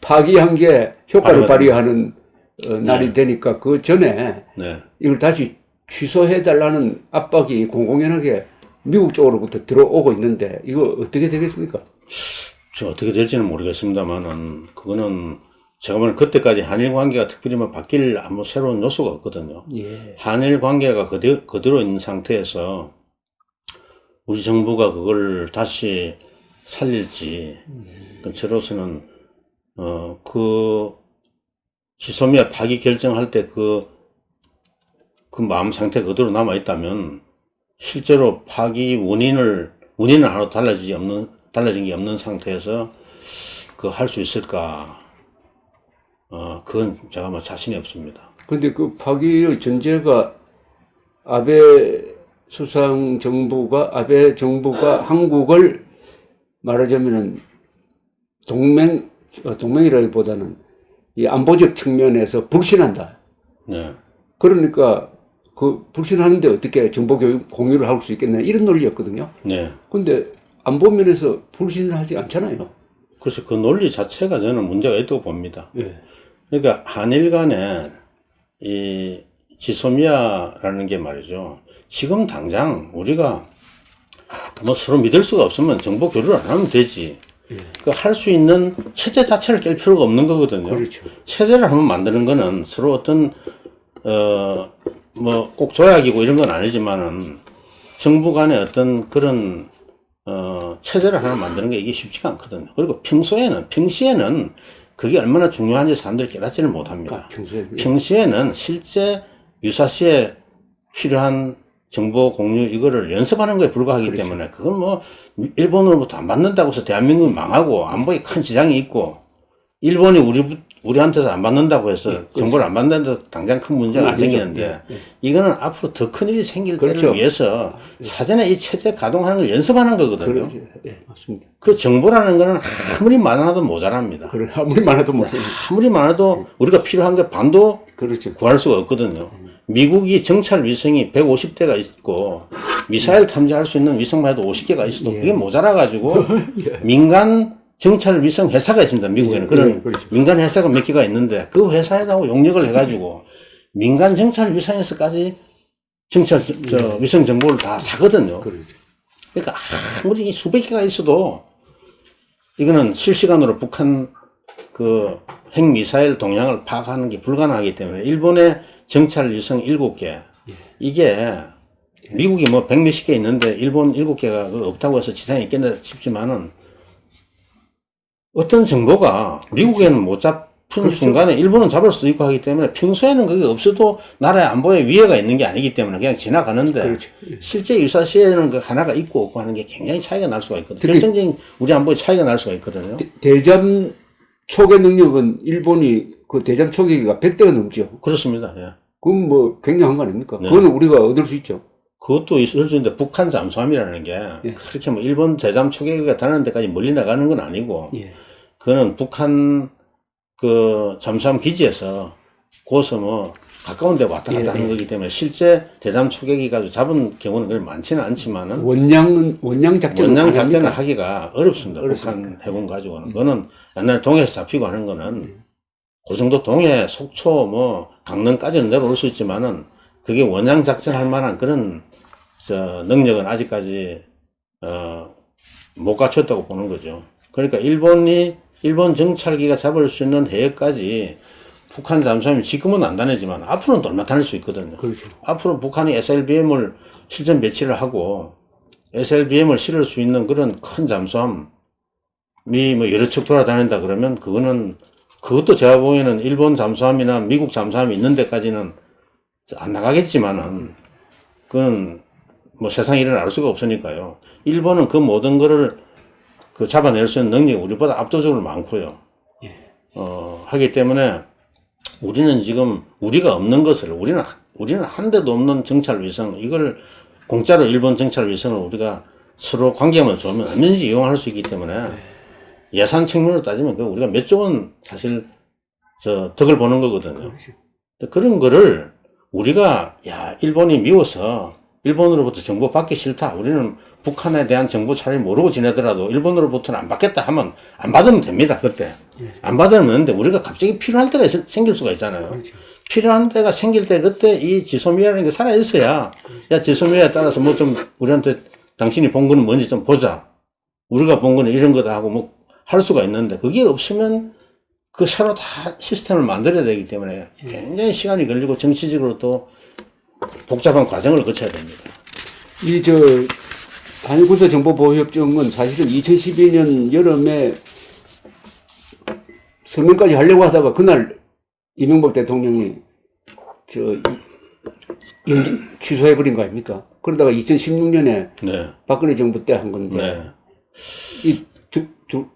파기한 게 효과를 발효가 발휘하는 날이 되니까 그 전에 네. 이걸 다시 취소해달라는 압박이 공공연하게 미국 쪽으로부터 들어오고 있는데 이거 어떻게 되겠습니까? 저 어떻게 될지는 모르겠습니다만은 그거는 제가 보는 그때까지 한일 관계가 특별히 뭐 바뀔 아무 새로운 요소가 없거든요. 예. 한일 관계가 그대로 있는 상태에서 우리 정부가 그걸 다시 살릴지 저로서는 그 지소미아 파기 결정할 때 그 마음 상태가 그대로 남아 있다면 실제로 파기 원인은 하나도 달라진 게 없는 상태에서 그 할 수 있을까? 그건 제가 뭐 자신이 없습니다. 근데 그 파기의 전제가 아베 수상 정부가, 아베 정부가 한국을 말하자면은 동맹이라기보다는 이 안보적 측면에서 불신한다. 네. 그러니까 그 불신하는데 어떻게 정보교육 공유를 할 수 있겠냐 이런 논리였거든요. 네. 근데 안보 면에서 불신을 하지 않잖아요. 그래서 그 논리 자체가 저는 문제가 있다고 봅니다. 예. 그러니까 한일 간에 이 지소미아라는 게 말이죠. 지금 당장 우리가 뭐 서로 믿을 수가 없으면 정보 교류를 안 하면 되지. 그 할 수 있는 체제 자체를 깰 필요가 없는 거거든요. 그렇죠. 체제를 한번 만드는 거는 서로 어떤 뭐 꼭 조약이고 이런 건 아니지만은 정부 간의 어떤 그런 체제를 하나 만드는 게 이게 쉽지가 않거든요. 그리고 평시에는 그게 얼마나 중요한지 사람들이 깨닫지를 못합니다. 평시에는 실제 유사시에 필요한 정보 공유 이거를 연습하는 거에 불과하기 그렇죠. 때문에 그건 뭐 일본으로부터 안 받는다고 해서 대한민국이 망하고 안보에 큰 지장이 있고 일본이 우리한테서 안 받는다고 해서 정보를 안 받는다고 당장 큰 문제가 안 생기는데 이거는 앞으로 더 큰 일이 생길 그렇죠. 때를 위해서 사전에 이 체제 가동하는 걸 연습하는 거거든요. 예, 맞습니다. 그 정보라는 거는 아무리 많아도 모자랍니다. 그래, 아무리 많아도 모자랍니다. 아무리 많아도 우리가 필요한 게 반도 그렇죠. 구할 수가 없거든요. 미국이 정찰 위성이 150대가 있고 미사일 탐지할 수 있는 위성만 해도 50개가 있어도 그게 모자라가지고 민간 정찰 위성 회사가 있습니다. 미국에는 그런 그렇죠. 민간 회사가 몇 개가 있는데 그 회사에다가 용역을 해가지고 민간 정찰 위성에서까지 정찰 위성 정보를 다 사거든요. 그러니까 아무리 수백 개가 있어도 이거는 실시간으로 북한 그 핵미사일 동향을 파악하는 게 불가능하기 때문에 일본의 정찰 위성 7개 이게 미국이 뭐 100몇십 개 있는데 일본 7개가 없다고 해서 지상에 있겠나 싶지만은 어떤 정보가 미국에는 못 잡힌 그렇죠. 순간에 일본은 잡을 수 있고 하기 때문에 평소에는 그게 없어도 나라의 안보에 위해가 있는 게 아니기 때문에 그냥 지나가는데 그렇죠. 실제 유사시에는 그 하나가 있고 없고 하는 게 굉장히 차이가 날 수가 있거든요. 결정적인 우리 안보에 차이가 날 수가 있거든요. 대잠 초계 능력은 일본이 그 대잠 초계기가 100대가 넘죠. 그렇습니다. 예. 그건 뭐 굉장한 거 아닙니까? 네. 그거는 우리가 얻을 수 있죠. 그것도 있을 수 있는데 북한 잠수함이라는 게 그렇게 뭐 일본 대잠 초계기가 다니는 데까지 멀리 나가는 건 아니고 그거는 북한 그 잠수함 기지에서 거기서 뭐 가까운 데 왔다 갔다 하는 거기 때문에 실제 대잠 초계기 가지고 잡은 경우는 그렇게 많지는 않지만은 원양 작전을 하기가 어렵습니다. 북한 해군 가지고는. 그거는 옛날 동해에서 잡히고 하는 거는 그 정도 동해, 속초, 뭐 강릉까지는 내려올 수 있지만은 그게 원양 작전할 만한 그런 능력은 아직까지 못 갖췄다고 보는 거죠. 그러니까 일본 정찰기가 잡을 수 있는 해역까지 북한 잠수함이 지금은 안 다니지만 앞으로는 또 얼마 다닐 수 있거든요. 그렇죠. 앞으로 북한이 SLBM을 실전 배치를 하고 SLBM을 실을 수 있는 그런 큰 잠수함이 뭐 여러 척 돌아다닌다 그러면 그것도 제가 보기에는 일본 잠수함이나 미국 잠수함이 있는 데까지는 안 나가겠지만은 그건 뭐 세상 일을 알 수가 없으니까요. 일본은 그 모든 거를 그 잡아낼 수 있는 능력이 우리보다 압도적으로 많고요. 하기 때문에 우리는 지금 우리가 없는 것을 우리는 한 대도 없는 정찰 위성 이걸 공짜로 일본 정찰 위성을 우리가 서로 관계만 좋으면 얼마든지 이용할 수 있기 때문에 예산 측면으로 따지면 그 우리가 몇 조 원 사실 덕을 보는 거거든요. 그런 거를 우리가 일본이 미워서 일본으로부터 정보 받기 싫다. 우리는 북한에 대한 정보 잘 모르고 지내더라도 일본으로부터는 안 받겠다 하면 안 받으면 됩니다. 그때. 안 받으면 되는데 우리가 갑자기 필요할 때가 생길 수가 있잖아요. 그렇죠. 필요한 때가 생길 때 그때 이 지소미아라는 게 살아있어야 야 지소미아에 따라서 뭐 좀 우리한테 당신이 본 거는 뭔지 좀 보자. 우리가 본 거는 이런 거다 하고 뭐 할 수가 있는데 그게 없으면 그 새로 다 시스템을 만들어야 되기 때문에 굉장히 시간이 걸리고 정치적으로 또 복잡한 과정을 거쳐야 됩니다. 한일군사정보보호협정은 사실은 2012년 여름에 서명까지 하려고 하다가 그날 이명박 대통령이 취소해버린 거 아닙니까? 그러다가 2016년에 네. 박근혜 정부 때 한 건데, 네. 이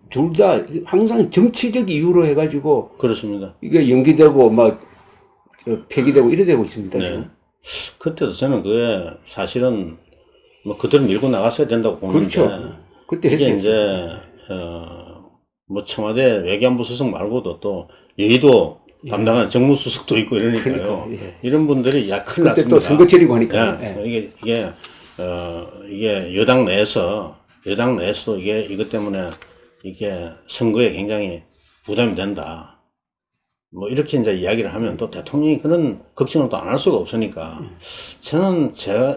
둘 다 항상 정치적 이유로 해가지고 그렇습니다. 이게 연기되고 막 폐기되고 이래 되고 있습니다. 네. 지금. 그때도 저는 그게 사실은 뭐 그대로 밀고 나갔어야 된다고 보는데. 그렇죠. 그때 이게 했어요. 이제, 뭐 청와대 외교안보 수석 말고도 또 여의도 담당하는 정무수석도 있고 이러니까요. 그러니까, 예. 이런 분들이 야, 큰일 그때 났습니다. 또 선거철이고 하니까. 예. 이게 여당 내에서도 이게 이것 때문에 이게 선거에 굉장히 부담이 된다. 뭐 이렇게 이제 이야기를 하면 또 대통령이 그런 걱정을 또 안 할 수가 없으니까 저는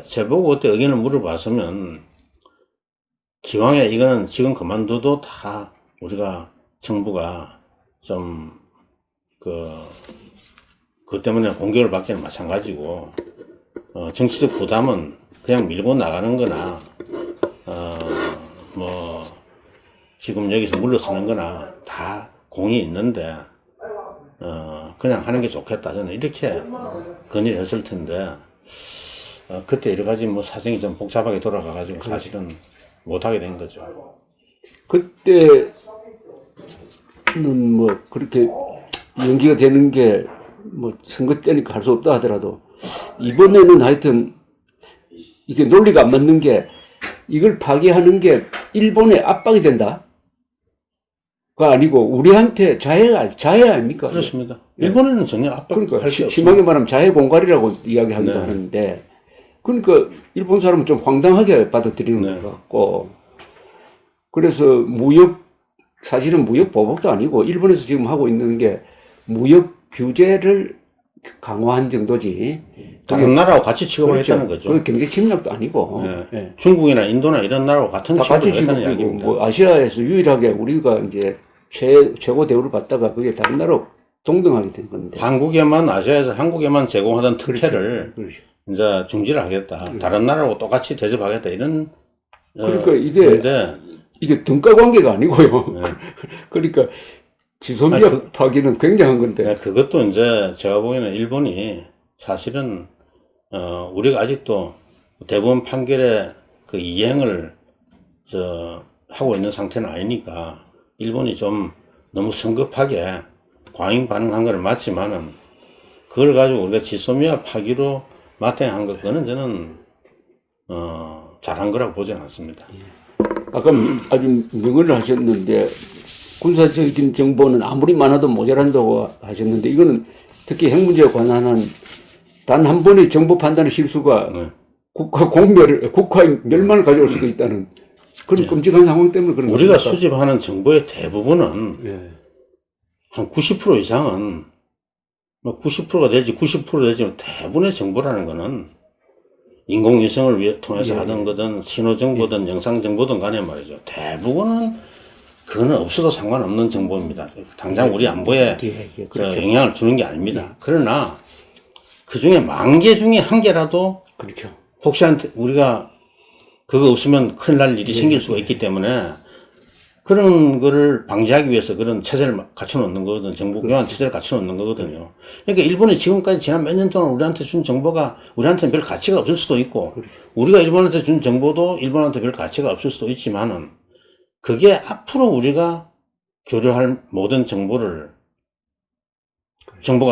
제보고 그때 의견을 물어봤으면 기왕에 이거는 지금 그만둬도 다 우리가 정부가 좀 그것 때문에 공격을 받기는 마찬가지고 정치적 부담은 그냥 밀고 나가는 거나 뭐 지금 여기서 물러서는 거나 다 공이 있는데 그냥 하는 게 좋겠다. 저는 이렇게 건의를 했을 텐데, 그때 여러 가지 뭐 사정이 좀 복잡하게 돌아가가지고 사실은 못하게 된 거죠. 그때는 뭐 그렇게 연기가 되는 게 뭐 선거 때니까 할 수 없다 하더라도 이번에는 하여튼 이게 논리가 안 맞는 게 이걸 파기하는 게 일본에 압박이 된다. 가 아니고 우리한테 자해 아닙니까? 그렇습니다. 일본에는 전혀 압박할 그러니까 수 없습니다. 심하게 말하면 자해 공갈이라고 이야기하기도 네. 하는데 그러니까 일본 사람은 좀 황당하게 받아들이는 네. 것 같고 그래서 사실은 무역 보복도 아니고 일본에서 지금 하고 있는 게 무역 규제를 강화한 정도지. 다른 나라하고 같이 취급하겠다는 그렇죠. 거죠. 그 경제 침략도 아니고. 네. 네. 중국이나 인도나 이런 나라하고 같은 다 같이 취급을 했다는 지금 이야기입니다. 뭐 아시아에서 유일하게 우리가 이제 최고 대우를 받다가 그게 다른 나라로 동등하게 된 건데. 아시아에서 한국에만 제공하던 특혜를 그렇죠. 이제 중지를 하겠다. 다른 나라하고 똑같이 대접하겠다. 이런. 그러니까 근데 이게 등가 관계가 아니고요. 네. 그러니까 지소미아 파기는 굉장한 건데. 네, 그것도 이제 제가 보기에는 일본이 사실은 우리가 아직도 대법원 판결의 그 이행을 하고 있는 상태는 아니니까 일본이 좀 너무 성급하게 과잉 반응한 건 맞지만은 그걸 가지고 우리가 지소미아 파기로 마땅한 것 그거는 저는 잘한 거라고 보지 않았습니다. 아까 아주 명언을 하셨는데 군사적인 정보는 아무리 많아도 모자란다고 하셨는데 이거는 특히 핵 문제에 관한 단 한 번의 정보 판단의 실수가 네. 국가의 멸망을 가져올 수도 있다는 그런 끔찍한 상황 때문에 그런 우리가 겁니까? 수집하는 정보의 대부분은 예. 한 90% 이상은 뭐 90%가 되지 90% 되지 대부분의 정보라는 거는 인공위성을 통해서 하던 거든 신호정보든 영상정보든 간에 말이죠. 대부분은 그거는 없어도 상관없는 정보입니다. 당장 우리 안보에 그렇죠. 영향을 주는 게 아닙니다. 그러나 그 중에 10,000개 중에 한 개라도 그렇죠. 혹시 우리가 그거 없으면 큰일 날 일이 생길 수가 있기 때문에 그런 거를 방지하기 위해서 그런 체제를 갖춰놓는 거거든. 정보 교환 체제를 갖춰놓는 거거든요. 그러니까 일본이 지금까지 지난 몇 년 동안 우리한테 준 정보가 우리한테는 별 가치가 없을 수도 있고, 우리가 일본한테 준 정보도 일본한테 별 가치가 없을 수도 있지만은, 그게 앞으로 우리가 교류할 모든 정보가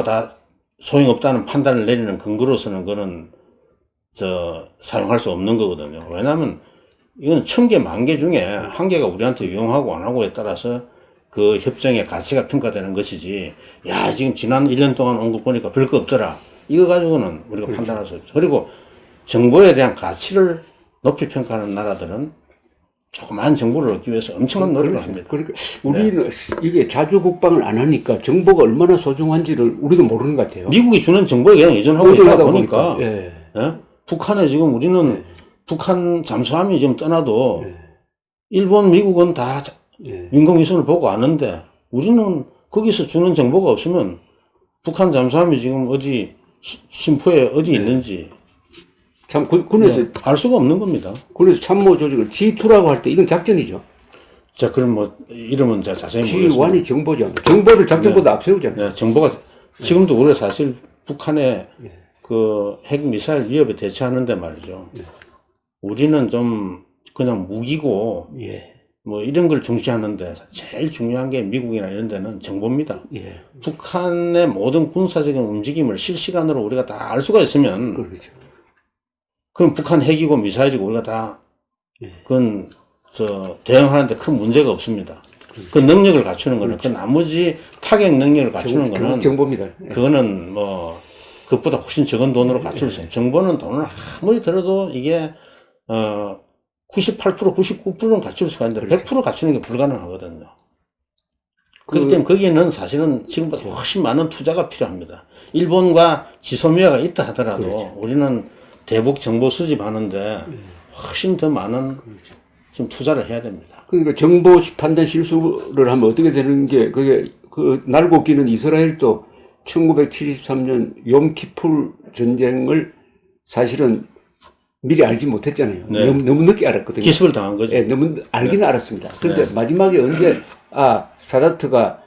다 소용없다는 판단을 내리는 근거로서는 그거는 사용할 수 없는 거거든요. 왜냐하면 이건 1,000개, 10,000개 중에 한 개가 우리한테 유용하고 안 하고에 따라서 그 협정의 가치가 평가되는 것이지, 야, 지금 지난 1년 동안 온 거 보니까 별거 없더라. 이거 가지고는 우리가 판단할 수 없죠. 그리고 정보에 대한 가치를 높이 평가하는 나라들은 조그마한 정보를 얻기 위해서 엄청난 노력을 합니다. 그러니까 우리는 이게 자주 국방을 안 하니까 정보가 얼마나 소중한지를 우리도 모르는 것 같아요. 미국이 주는 정보에 그냥 의존하고 있다 보니까 예. 예? 북한에 지금 우리는 북한 잠수함이 지금 떠나도 일본, 미국은 다 인공위성을 보고 아는데 우리는 거기서 주는 정보가 없으면 북한 잠수함이 지금 어디 심포에 어디 있는지 참 그래서 알 수가 없는 겁니다. 그래서 참모 조직을 G2라고 할 때 이건 작전이죠. 자, 그럼 뭐 이름은 제가 자세히 모르겠습니다. G1이 정보죠. 정보를 작전보다 앞세우잖아요. 네, 정보가 지금도 우리가 사실 북한의 그 핵 미사일 위협에 대처하는데 말이죠. 우리는 좀 그냥 무기고 뭐 이런 걸 중시하는데 제일 중요한 게 미국이나 이런 데는 정보입니다. 북한의 모든 군사적인 움직임을 실시간으로 우리가 다 알 수가 있으면 그렇죠. 그럼 북한 핵이고 미사일이고 우리가 다 그건 대응하는데 큰 문제가 없습니다. 그 능력을 갖추는 거는 그 나머지 타격 능력을 갖추는 거는 정보입니다. 그거는 뭐 그것보다 훨씬 적은 돈으로 갖출 수 있어요. 정보는 돈을 아무리 들어도 이게 98% 99%는 갖출 수가 있는데 100% 갖추는 게 불가능하거든요. 그렇기 때문에 거기는 사실은 지금보다 훨씬 많은 투자가 필요합니다. 일본과 지소미아가 있다 하더라도 우리는 대북 정보 수집하는데 훨씬 더 많은 좀 투자를 해야 됩니다. 그러니까 정보 판단 실수를 하면 어떻게 되는 게 그게 그 날고 기는 이스라엘도 1973년 욤키풀 전쟁을 사실은 미리 알지 못했잖아요. 너무 늦게 알았거든요. 기습을 당한 거죠. 네, 너무 알기는 알았습니다. 그런데 마지막에 언제 사다트가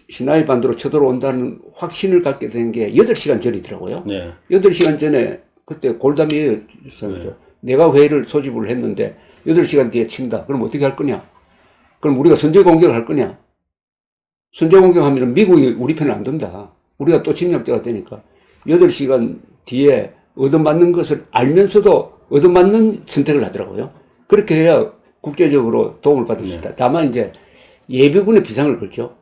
시나이 반도로 쳐들어온다는 확신을 갖게 된 게 8시간 전이더라고요. 8시간 전에 그때 골다미에서 내가 회의를 소집을 했는데 8시간 뒤에 친다. 그럼 어떻게 할 거냐? 그럼 우리가 선제 공격을 할 거냐? 선제 공격하면 미국이 우리 편을 안 든다. 우리가 또 침략자가 되니까 8시간 뒤에 얻어맞는 것을 알면서도 얻어맞는 선택을 하더라고요. 그렇게 해야 국제적으로 도움을 받을 수 있다. 다만 이제 예비군의 비상을 걸죠.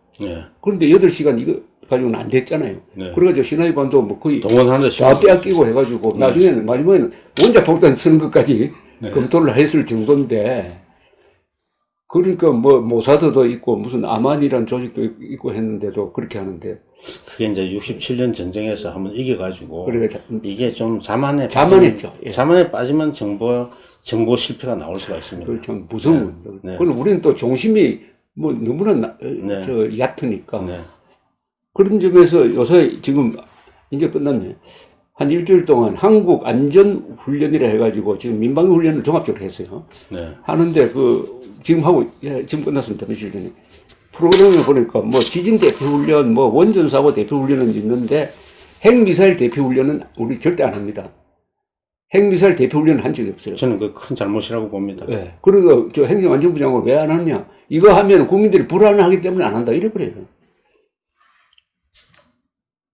그런데 8시간 이거 가지고는 안 됐잖아요. 그래가지고 시나이 반도 뭐 거의 다 빼앗기고 해가지고 나중에는 마지막에는 원자폭탄 쓰는 것까지 검토를 했을 정도인데 그러니까 뭐 모사드도 있고 무슨 아만이란 조직도 있고 했는데도 그렇게 하는데 그게 이제 67년 전쟁에서 한번 이겨가지고 이게 좀 자만했죠. 자만에 빠지면 정보 실패가 나올 수가 있습니다. 그게 참 무서운 건데. 그럼 우리는 또 종심이 뭐 너무나 얕으니까. 그런 점에서 요새 지금 이제 끝났네. 한 일주일 동안 한국 안전 훈련이라 해가지고 지금 민방위 훈련을 종합적으로 했어요. 하는데 지금 지금 끝났습니다. 며칠 전에. 프로그램을 보니까 뭐 지진 대피 훈련, 뭐 원전 사고 대피 훈련은 있는데 핵미사일 대피 훈련은 우리 절대 안 합니다. 핵미사일 대피 훈련은 한 적이 없어요. 저는 그 큰 잘못이라고 봅니다. 그리고 저 행정안전부 장관 왜 안 하느냐? 이거 하면 국민들이 불안하기 때문에 안 한다. 이래 버려요.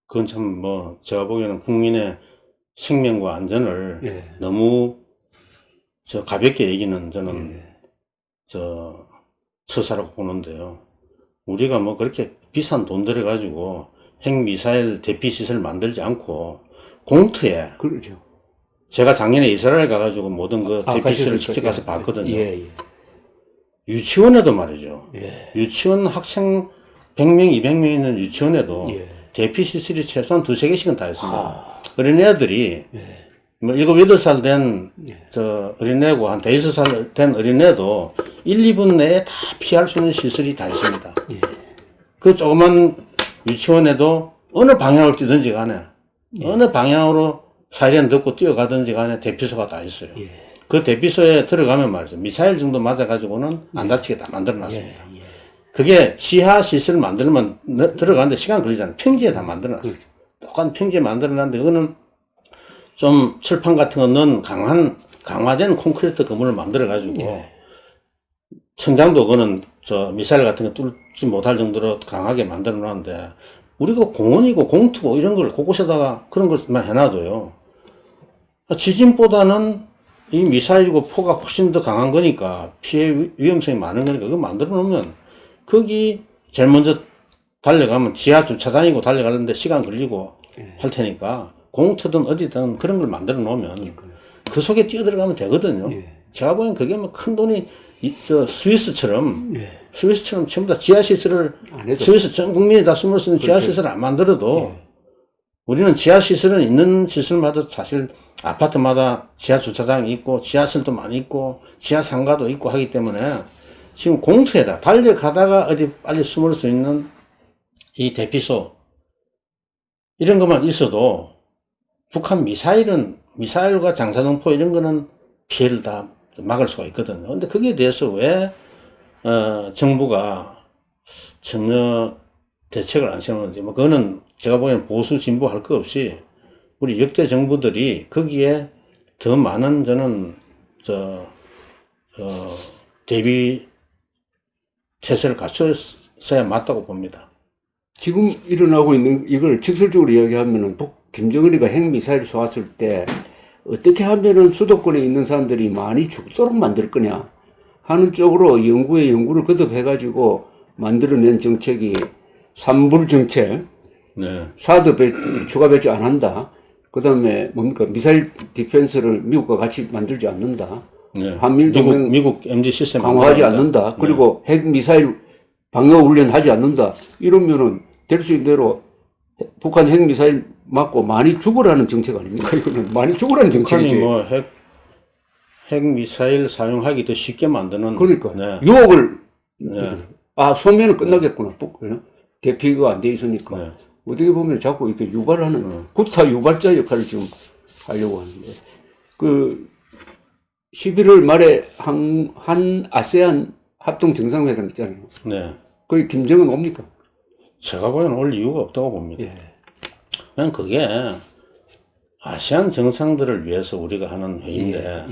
그건 참 뭐 제가 보기에는 국민의 생명과 안전을 너무 가볍게 얘기는 저는 처사라고 보는데요. 우리가 뭐 그렇게 비싼 돈 들여가지고 핵미사일 대피 시설 만들지 않고 공터에 그렇죠. 제가 작년에 이스라엘 가가지고 모든 그 대피 시설을 직접 가서 봤거든요. 유치원에도 말이죠. 유치원 학생 100명, 200명 있는 유치원에도 대피 시설이 최소한 2-3개씩은 다 있습니다. 어린애들이 뭐 7, 8살 된 어린애고 한 5살 된 어린애도 1, 2분 내에 다 피할 수 있는 시설이 다 있습니다. 그 조그만 유치원에도 어느 방향으로 뛰든지 간에 어느 방향으로 사이렌 듣고 뛰어가든지 간에 대피소가 다 있어요. 그 대피소에 들어가면 말이죠. 미사일 정도 맞아가지고는 안 다치게 다 만들어 놨습니다. 그게 지하 시설 만들면 들어가는데 시간 걸리잖아요. 평지에 다 만들어 놨어요. 똑같은 평지에 만들어 놨는데 그거는 좀 철판 같은 거 넣은 강화된 콘크리트 건물을 만들어 가지고 천장도 그거는 미사일 같은 거 뚫지 못할 정도로 강하게 만들어 놨는데 우리가 공원이고 공투고 이런 걸 곳곳에다가 그런 것만 해놔도요. 지진보다는 이 미사일이고 포가 훨씬 더 강한 거니까 피해 위험성이 많은 거니까 그거 만들어 놓으면 거기 제일 먼저 달려가면 지하 주차장이고 달려가는데 시간 걸리고 할 테니까 공터든 어디든 그런 걸 만들어 놓으면 그 속에 뛰어들어가면 되거든요. 제가 보기엔 그게 뭐 큰 돈이 스위스처럼 전부 다 지하시설을 스위스 전 국민이 다 숨을 쓰는 지하시설을 안 만들어도 우리는 지하시설은 있는 시설마다 사실 아파트마다 지하 주차장이 있고 지하철도 많이 있고 지하 상가도 있고 하기 때문에 지금 공터에다 달려가다가 어디 빨리 숨을 수 있는 이 대피소 이런 것만 있어도 북한 미사일과 장사정포 이런 거는 피해를 다 막을 수가 있거든요. 근데 거기에 대해서 왜 정부가 전혀 대책을 안 세우는지 뭐 그거는 제가 보기에는 보수 진보 할 거 없이 우리 역대 정부들이 거기에 더 많은 저는 대비 태세를 갖췄어야 맞다고 봅니다. 지금 일어나고 있는 이걸 직설적으로 이야기하면은 김정은이가 핵미사일 쏘았을 때 어떻게 하면은 수도권에 있는 사람들이 많이 죽도록 만들 거냐 하는 쪽으로 연구를 거듭해가지고 만들어낸 정책이 삼불 정책, 네. 사드 추가 배치 안 한다. 그 다음에 뭡니까 미사일 디펜스를 미국과 같이 만들지 않는다. 네. 한미일 동맹 미국 MD 시스템 강화하지 않는다. 그리고 핵 미사일 방어 훈련하지 않는다. 이러면은 될 수 있는 대로 북한 핵 미사일 맞고 많이 죽으라는 정책 아닙니까? 이거는 많이 죽으라는 정책이지. 북한이 뭐 핵 미사일 사용하기 더 쉽게 만드는. 그러니까 네. 유혹을 네. 소면은 끝나겠구나. 대피가 안 돼 있으니까. 네. 어떻게 보면 자꾸 이렇게 유발하는 구타 유발자 역할을 지금 하려고 하는데 그 11월 말에 한 아세안 합동 정상회담 있잖아요. 네. 거기 김정은 옵니까? 제가 보기에는 올 이유가 없다고 봅니다. 예. 그냥 그게 아시안 정상들을 위해서 우리가 하는 회의인데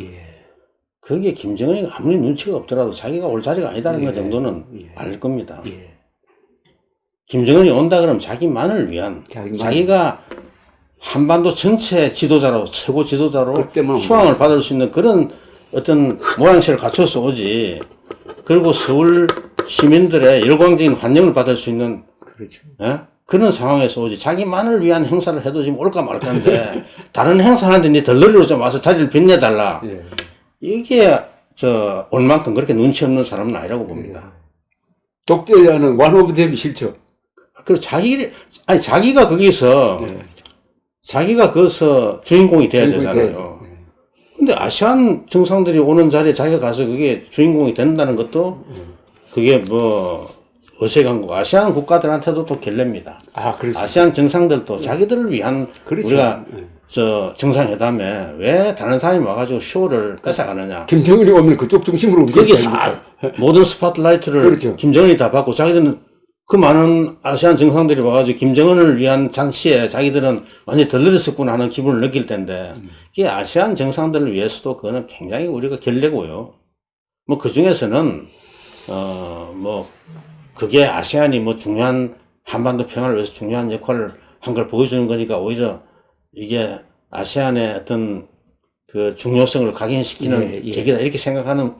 거기에 김정은이가 아무리 눈치가 없더라도 자기가 올 자리가 아니다는 것 정도는 알 겁니다. 김정은이 온다 그러면 자기만을 위한 자기가 한반도 전체 지도자로 최고 지도자로 수왕을 받을 수 있는 그런 어떤 모양새를 갖춰서 오지. 그리고 서울 시민들의 열광적인 환영을 받을 수 있는 그렇죠. 예? 그런 상황에서 오지. 자기만을 위한 행사를 해도 지금 올까 말까인데 다른 행사하는데 니 덜러리로 좀 와서 자리를 빛내달라. 이게 올 만큼 그렇게 눈치 없는 사람은 아니라고 봅니다. 독재자는 완오브 댐이 싫죠. 그리고 자기가 거기서 자기가 거기서 주인공이 돼야 되잖아요. 근데 아시안 정상들이 오는 자리에 자기가 가서 그게 주인공이 된다는 것도 그게 뭐 어색한 거고 아시안 국가들한테도 또 결례입니다. 그렇죠. 아시안 정상들도 자기들을 위한 그렇죠. 우리가 정상회담에 왜 다른 사람이 와가지고 쇼를 뺏어가느냐. 김정은이 오면 그쪽 중심으로 거기 다 모든 스포트라이트를 그렇죠. 김정은이 다 받고 자기들은 그 많은 아시안 정상들이 와가지고 김정은을 위한 잔치에 자기들은 완전히 덜러렸었구나 하는 기분을 느낄 텐데 이게 아시안 정상들을 위해서도 그거는 굉장히 우리가 결례고요. 뭐 그 중에서는 뭐 그게 아시안이 뭐 중요한 한반도 평화를 위해서 중요한 역할을 한 걸 보여주는 거니까 오히려 이게 아시안의 어떤 그 중요성을 각인시키는 계기다 이렇게 생각하는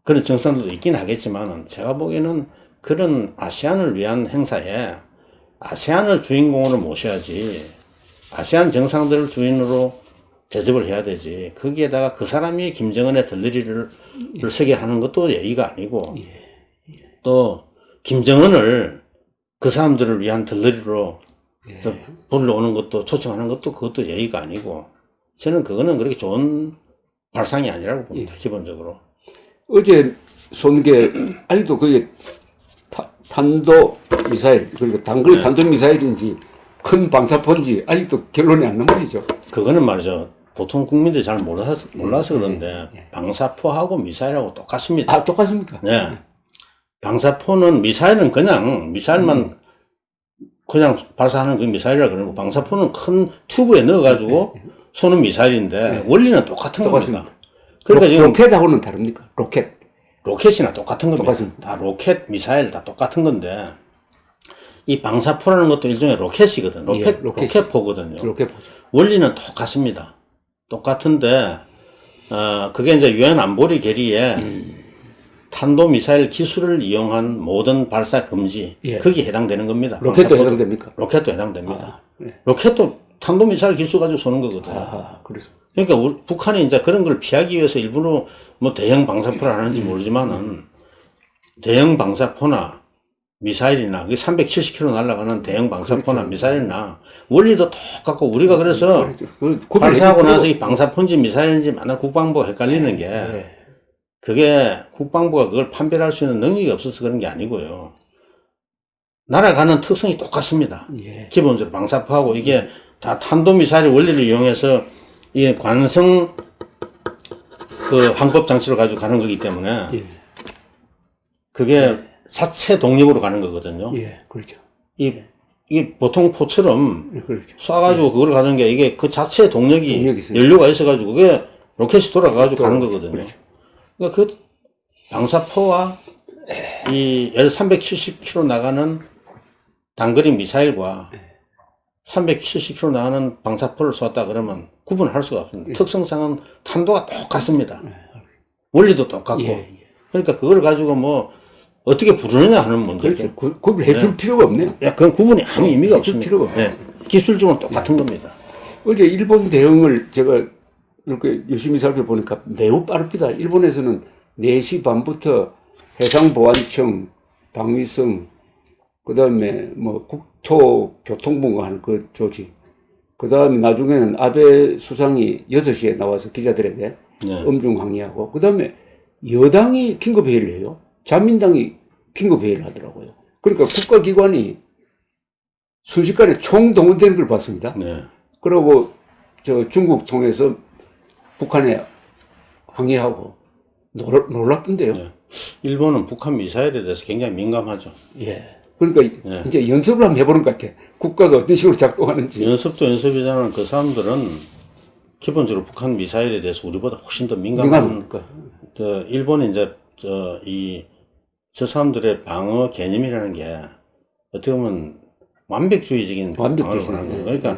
그런 정상들도 있긴 하겠지만은 제가 보기에는 그런 아시안을 위한 행사에 아시안을 주인공으로 모셔야지 아시안 정상들을 주인으로 대접을 해야 되지 거기에다가 그 사람이 김정은의 덜러리를 서게 하는 것도 예의가 아니고 또 김정은을 그 사람들을 위한 덜러리로 불러오는 것도 초청하는 것도 그것도 예의가 아니고 저는 그거는 그렇게 좋은 발상이 아니라고 봅니다. 기본적으로. 어제 쏜 게 아직도 그게 탄도 미사일 그러니까 단거리 탄도 미사일인지 큰 방사포인지 아직도 결론이 안 나온 말이죠. 그거는 말이죠. 보통 국민들이 잘 몰라서 그런데 방사포하고 미사일하고 똑같습니다. 똑같습니까? 네. 방사포는 미사일은 그냥 미사일만 그냥 발사하는 그 미사일이라 그러고 방사포는 큰 튜브에 넣어가지고 쏘는 미사일인데 원리는 똑같은 겁니다. 그러니까 지금 로켓하고는 다릅니까? 로켓이나 똑같은 겁니다. 똑같습니다. 다 로켓, 미사일 다 똑같은 건데 이 방사포라는 것도 일종의 로켓이거든. 로켓포거든요. 원리는 똑같습니다. 똑같은데 그게 이제 유엔 안보리 결의에 탄도미사일 기술을 이용한 모든 발사 금지 거기에 해당되는 겁니다. 로켓도 해당됩니까? 로켓도 해당됩니다. 로켓도 탄도미사일 기술 가지고 쏘는 거거든요. 그래서 그러니까 북한이 이제 그런 걸 피하기 위해서 일부러 뭐 대형 방사포를 하는지 모르지만은 대형 방사포나 미사일이나 그게 370km 날아가는 대형 방사포나 그렇죠. 미사일이나 원리도 똑같고 우리가 그래서 그 발사하고 나서 이 방사포인지 미사일인지 맨날 국방부가 헷갈리는 게 그게 국방부가 그걸 판별할 수 있는 능력이 없어서 그런 게 아니고요. 날아가는 특성이 똑같습니다. 예. 기본적으로 방사포하고 이게 다 탄도미사일 원리를 이용해서 이게 관성 그 항법 장치를 가지고 가는 거기 때문에 예. 그게 자체 동력으로 가는 거거든요. 예, 그렇죠. 이게 보통 포처럼 예, 그렇죠. 쏴가지고 그걸 가는 게 이게 그 자체의 동력이 있으니까. 연료가 있어가지고 그게 로켓이 돌아가가지고 가는 거거든요. 그렇죠. 그러니까 그 방사포와 이 L370km 나가는 단거리 미사일과 370km 나가는 방사포를 쐈다 그러면 구분할 수가 없습니다. 특성상은 탄도가 똑같습니다. 원리도 똑같고. 그러니까 그걸 가지고 뭐 어떻게 부르느냐 하는 문제죠. 그렇죠. 그걸 해줄 필요가 없네요. 야, 그건 구분이 아무 의미가 없습니다. 필요가 없어요. 기술적으로 똑같은 겁니다. 어제 일본 대응을 제가 이렇게 유심히 살펴보니까 매우 빠릅니다. 일본에서는 4시 반부터 해상보안청, 방위성, 그 다음에 뭐 국토교통부가 하는 그 조직, 그 다음에 나중에는 아베 수상이 6시에 나와서 기자들에게 엄중 항의하고, 그 다음에 여당이 긴급회의를 해요. 자민당이 긴급회의를 하더라고요. 그러니까 국가기관이 순식간에 총동원되는 걸 봤습니다. 그리고 저 중국 통해서 북한에 항의하고 놀랍던데요. 일본은 북한 미사일에 대해서 굉장히 민감하죠. 예. 그러니까 이제 연습을 한번 해보는 것 같아. 국가가 어떤 식으로 작동하는지. 연습도 연습이지만 그 사람들은 기본적으로 북한 미사일에 대해서 우리보다 훨씬 더 민감한. 일본은 이제 저 사람들의 방어 개념이라는 게 어떻게 보면 완벽주의적인 방어를 하는 거예요. 그러니까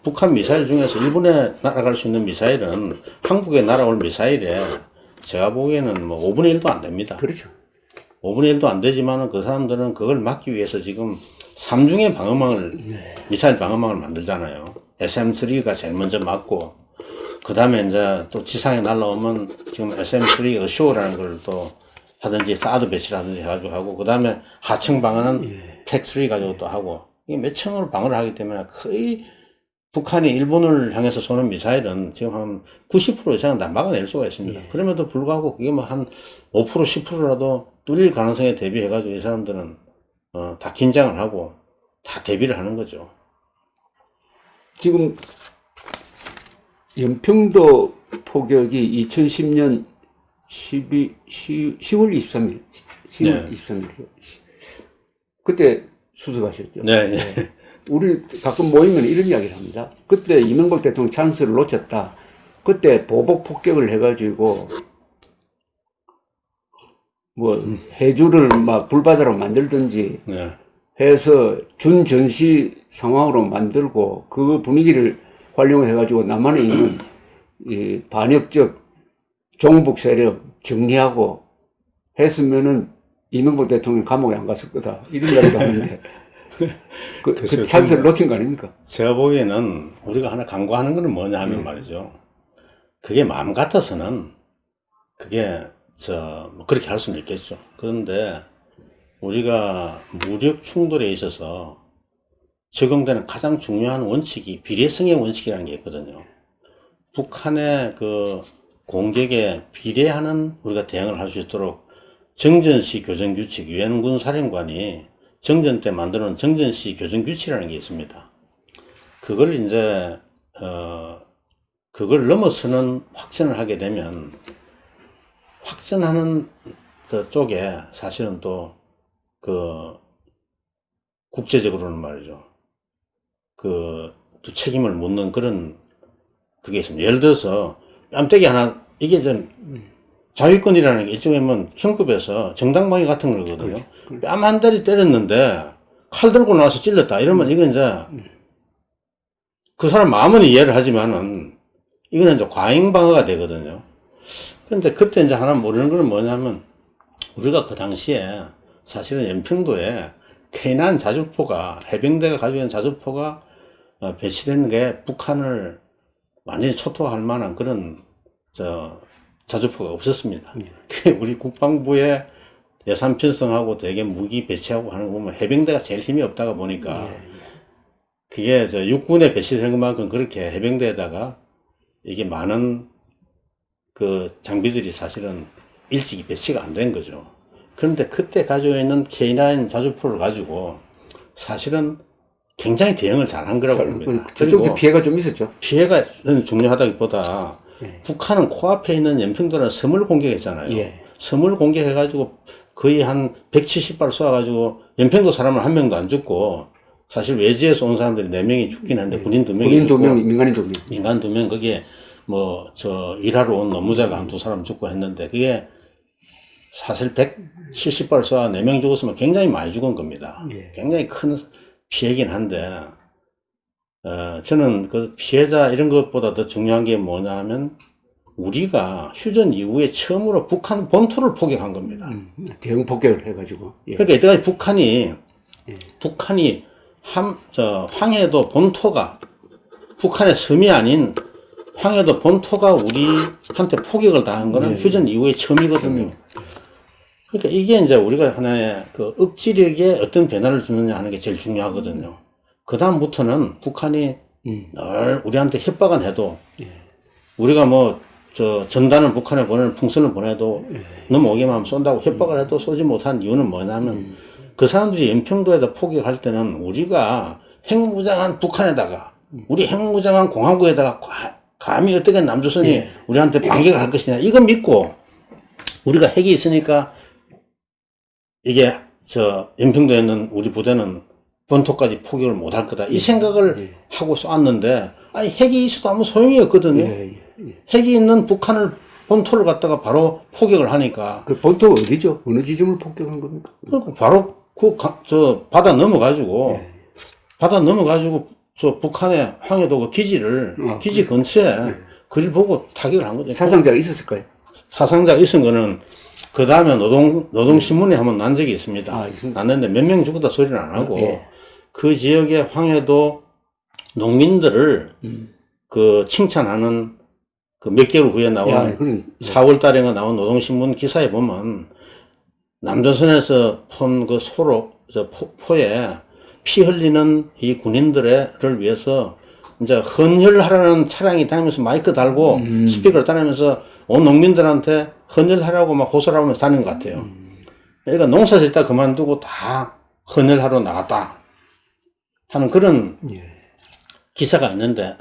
북한 미사일 중에서 일본에 날아갈 수 있는 미사일은 한국에 날아올 미사일에 제가 보기에는 뭐 5분의 1도 안 됩니다. 그렇죠. 5분의 1도 안 되지만은 그 사람들은 그걸 막기 위해서 지금 3중의 방어망을, 미사일 방어망을 만들잖아요. SM3가 제일 먼저 맞고, 그 다음에 이제 또 지상에 날라오면 지금 SM3 어쇼라는 걸 또 하든지 사드 배치를 하든지 해가지고 하고, 그 다음에 하층 방어는 팩3 가지고 또 하고, 이게 몇 층으로 방어를 하기 때문에 거의 북한이 일본을 향해서 쏘는 미사일은 지금 한 90% 이상은 다 막아낼 수가 있습니다. 그럼에도 불구하고 그게 뭐 한 5%, 10%라도 뚫릴 가능성에 대비해가지고 이 사람들은 다 긴장을 하고 다 대비를 하는 거죠. 지금 연평도 포격이 2010년 10월 23일, 10월 23일. 그때 수석하셨죠? 네. 우리 가끔 모이면 이런 이야기를 합니다. 그때 이명박 대통령 찬스를 놓쳤다. 그때 보복 폭격을 해가지고 뭐 해주를 막 불바다로 만들든지 해서 준전시 상황으로 만들고 그 분위기를 활용해가지고 남한에 있는 이 반역적 종북 세력 정리하고 했으면은 이명박 대통령 감옥에 안 갔을 거다. 이런 이야기도 하는데 그 찬스를 놓친 거 아닙니까? 제가 보기에는 우리가 하나 간과하는 거는 뭐냐 하면 말이죠. 그게 마음 같아서는 그게 뭐 그렇게 할 수는 있겠죠. 그런데 우리가 무력 충돌에 있어서 적용되는 가장 중요한 원칙이 비례성의 원칙이라는 게 있거든요. 북한의 그 공격에 비례하는 우리가 대응을 할 수 있도록 정전시 교정규칙, 유엔군 사령관이 정전 때 만들어 놓은 정전시 교정규칙이라는 게 있습니다. 그걸 이제, 그걸 넘어서는 확전을 하게 되면 확전하는 그 쪽에 사실은 또 국제적으로는 말이죠. 또 책임을 묻는 그런 그게 있습니다. 예를 들어서 뺨때기 하나, 이게 좀 자위권이라는 게 일종의 뭐 형법에서 정당방위 같은 거거든요. 뺨 한 대리 때렸는데 칼 들고 나와서 찔렀다. 이러면 이건 이제 그 사람 마음은 이해를 하지만은 이거는 이제 과잉방어가 되거든요. 근데 그때 이제 하나 모르는 건 뭐냐면 우리가 그 당시에 사실은 연평도에 K9 자주포가 해병대가 가지고 있는 자주포가 배치된 게 북한을 완전히 초토화할 만한 그런 자주포가 없었습니다. 우리 국방부의 예산 편성하고 되게 무기 배치하고 하는 거 보면 해병대가 제일 힘이 없다가 보니까 그게 육군에 배치되는 것만큼 그렇게 해병대에다가 이게 많은 그 장비들이 사실은 일찍이 배치가 안 된 거죠. 그런데 그때 가지고 있는 K9 자주포를 가지고 사실은 굉장히 대응을 잘한 거라고 봅니다. 저쪽도 피해가 좀 있었죠. 피해가 중요하다기보다 북한은 코앞에 있는 연평도라는 섬을 공격했잖아요. 섬을 공격해가지고 거의 한 170발 쏘아가지고 연평도 사람은 한 명도 안 죽고 사실 외지에서 온 사람들이 4명이 죽긴 했는데 군인 2명이 군인 죽고 2명, 민간인 2명. 민간 2명 거기에 일하러 온 노무자가 한 2사람 죽고 했는데 그게 사실 170발 쏘아 4명 죽었으면 굉장히 많이 죽은 겁니다. 굉장히 큰 피해긴 한데 저는 그 피해자 이런 것보다 더 중요한 게 뭐냐면 우리가 휴전 이후에 처음으로 북한 본토를 포격한 겁니다. 대응 폭격을 해가지고. 그러니까 이때까지 북한이 황해도 본토가 북한의 섬이 아닌 황해도 본토가 우리한테 포격을 당한 거는 휴전 이후에 처음이거든요. 그러니까 이게 이제 우리가 하나의 그 억지력에 어떤 변화를 주느냐 하는 게 제일 중요하거든요. 그 다음부터는 북한이 늘 우리한테 협박은 해도 우리가 전단을 북한에 보내는 풍선을 보내도 넘어오기만 하면 쏜다고 협박을 해도 쏘지 못한 이유는 뭐냐면 그 사람들이 연평도에다 포격할 때는 우리가 핵무장한 북한에다가 우리 핵무장한 공화국에다가 감히 어떻게 남조선이 우리한테 반격을 할 것이냐 이거 믿고 우리가 핵이 있으니까 이게 연평도에 있는 우리 부대는 본토까지 포격을 못 할 거다 이 생각을 하고 쏘았는데 아니 핵이 있어도 아무 소용이 없거든요. 핵이 있는 북한을 본토를 갖다가 바로 포격을 하니까 그 본토 어디죠? 어느 지점을 폭격한 겁니까? 그리고 바로 바다 넘어가지고 북한의 황해도 그 기지 근처에 그를 보고 타격을 한 거죠. 사상자가 있었을까요? 사상자가 있은 거는 그 다음에 노동신문에 한번 난 적이 있습니다. 났는데 몇 명 죽었다 소리는 안 하고 그 지역의 황해도 농민들을 그 칭찬하는 그 몇 개월 후에 나온 4월 달에 나온 노동신문 기사에 보면 남조선에서 폰 그 포에 피 흘리는 이 군인들을 위해서 이제 헌혈하라는 차량이 다니면서 마이크 달고 스피커를 다니면서 온 농민들한테 헌혈하라고 막 호소를 하면서 다니는 것 같아요. 그러니까 농사 짓다 그만두고 다 헌혈하러 나갔다 하는 그런 기사가 있는데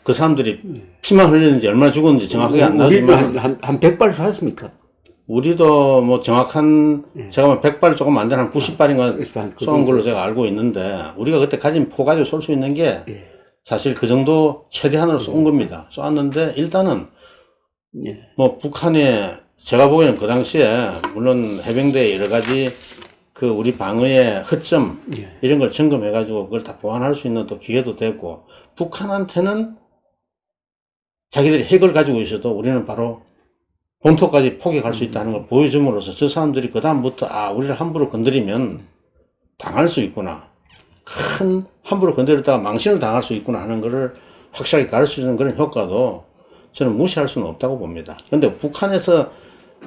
그 사람들이 피만 흘리는지 얼마나 죽었는지 정확하게 안 나지만 우리는 한 100발 쐈습니까? 우리도 정확한 제가 100발 조금 안 되는 한 90발인가 쏜 걸로 제가 알고 있는데 우리가 그때 가진 포 가지고 쏠 수 있는 게 사실 그 정도 최대한으로 쏜 겁니다. 쏘았는데 일단은 북한에 제가 보기에는 그 당시에 물론 해병대 여러 가지 그 우리 방어의 허점 이런 걸 점검해 가지고 그걸 다 보완할 수 있는 또 기회도 됐고 북한한테는 자기들이 핵을 가지고 있어도 우리는 바로 본토까지 포격할 수 있다는 걸 보여줌으로써 저 사람들이 그 다음부터 우리를 함부로 건드리면 당할 수 있구나. 함부로 건드렸다가 망신을 당할 수 있구나 하는 것을 확실하게 가르쳐 주는 그런 효과도 저는 무시할 수는 없다고 봅니다. 근데 북한에서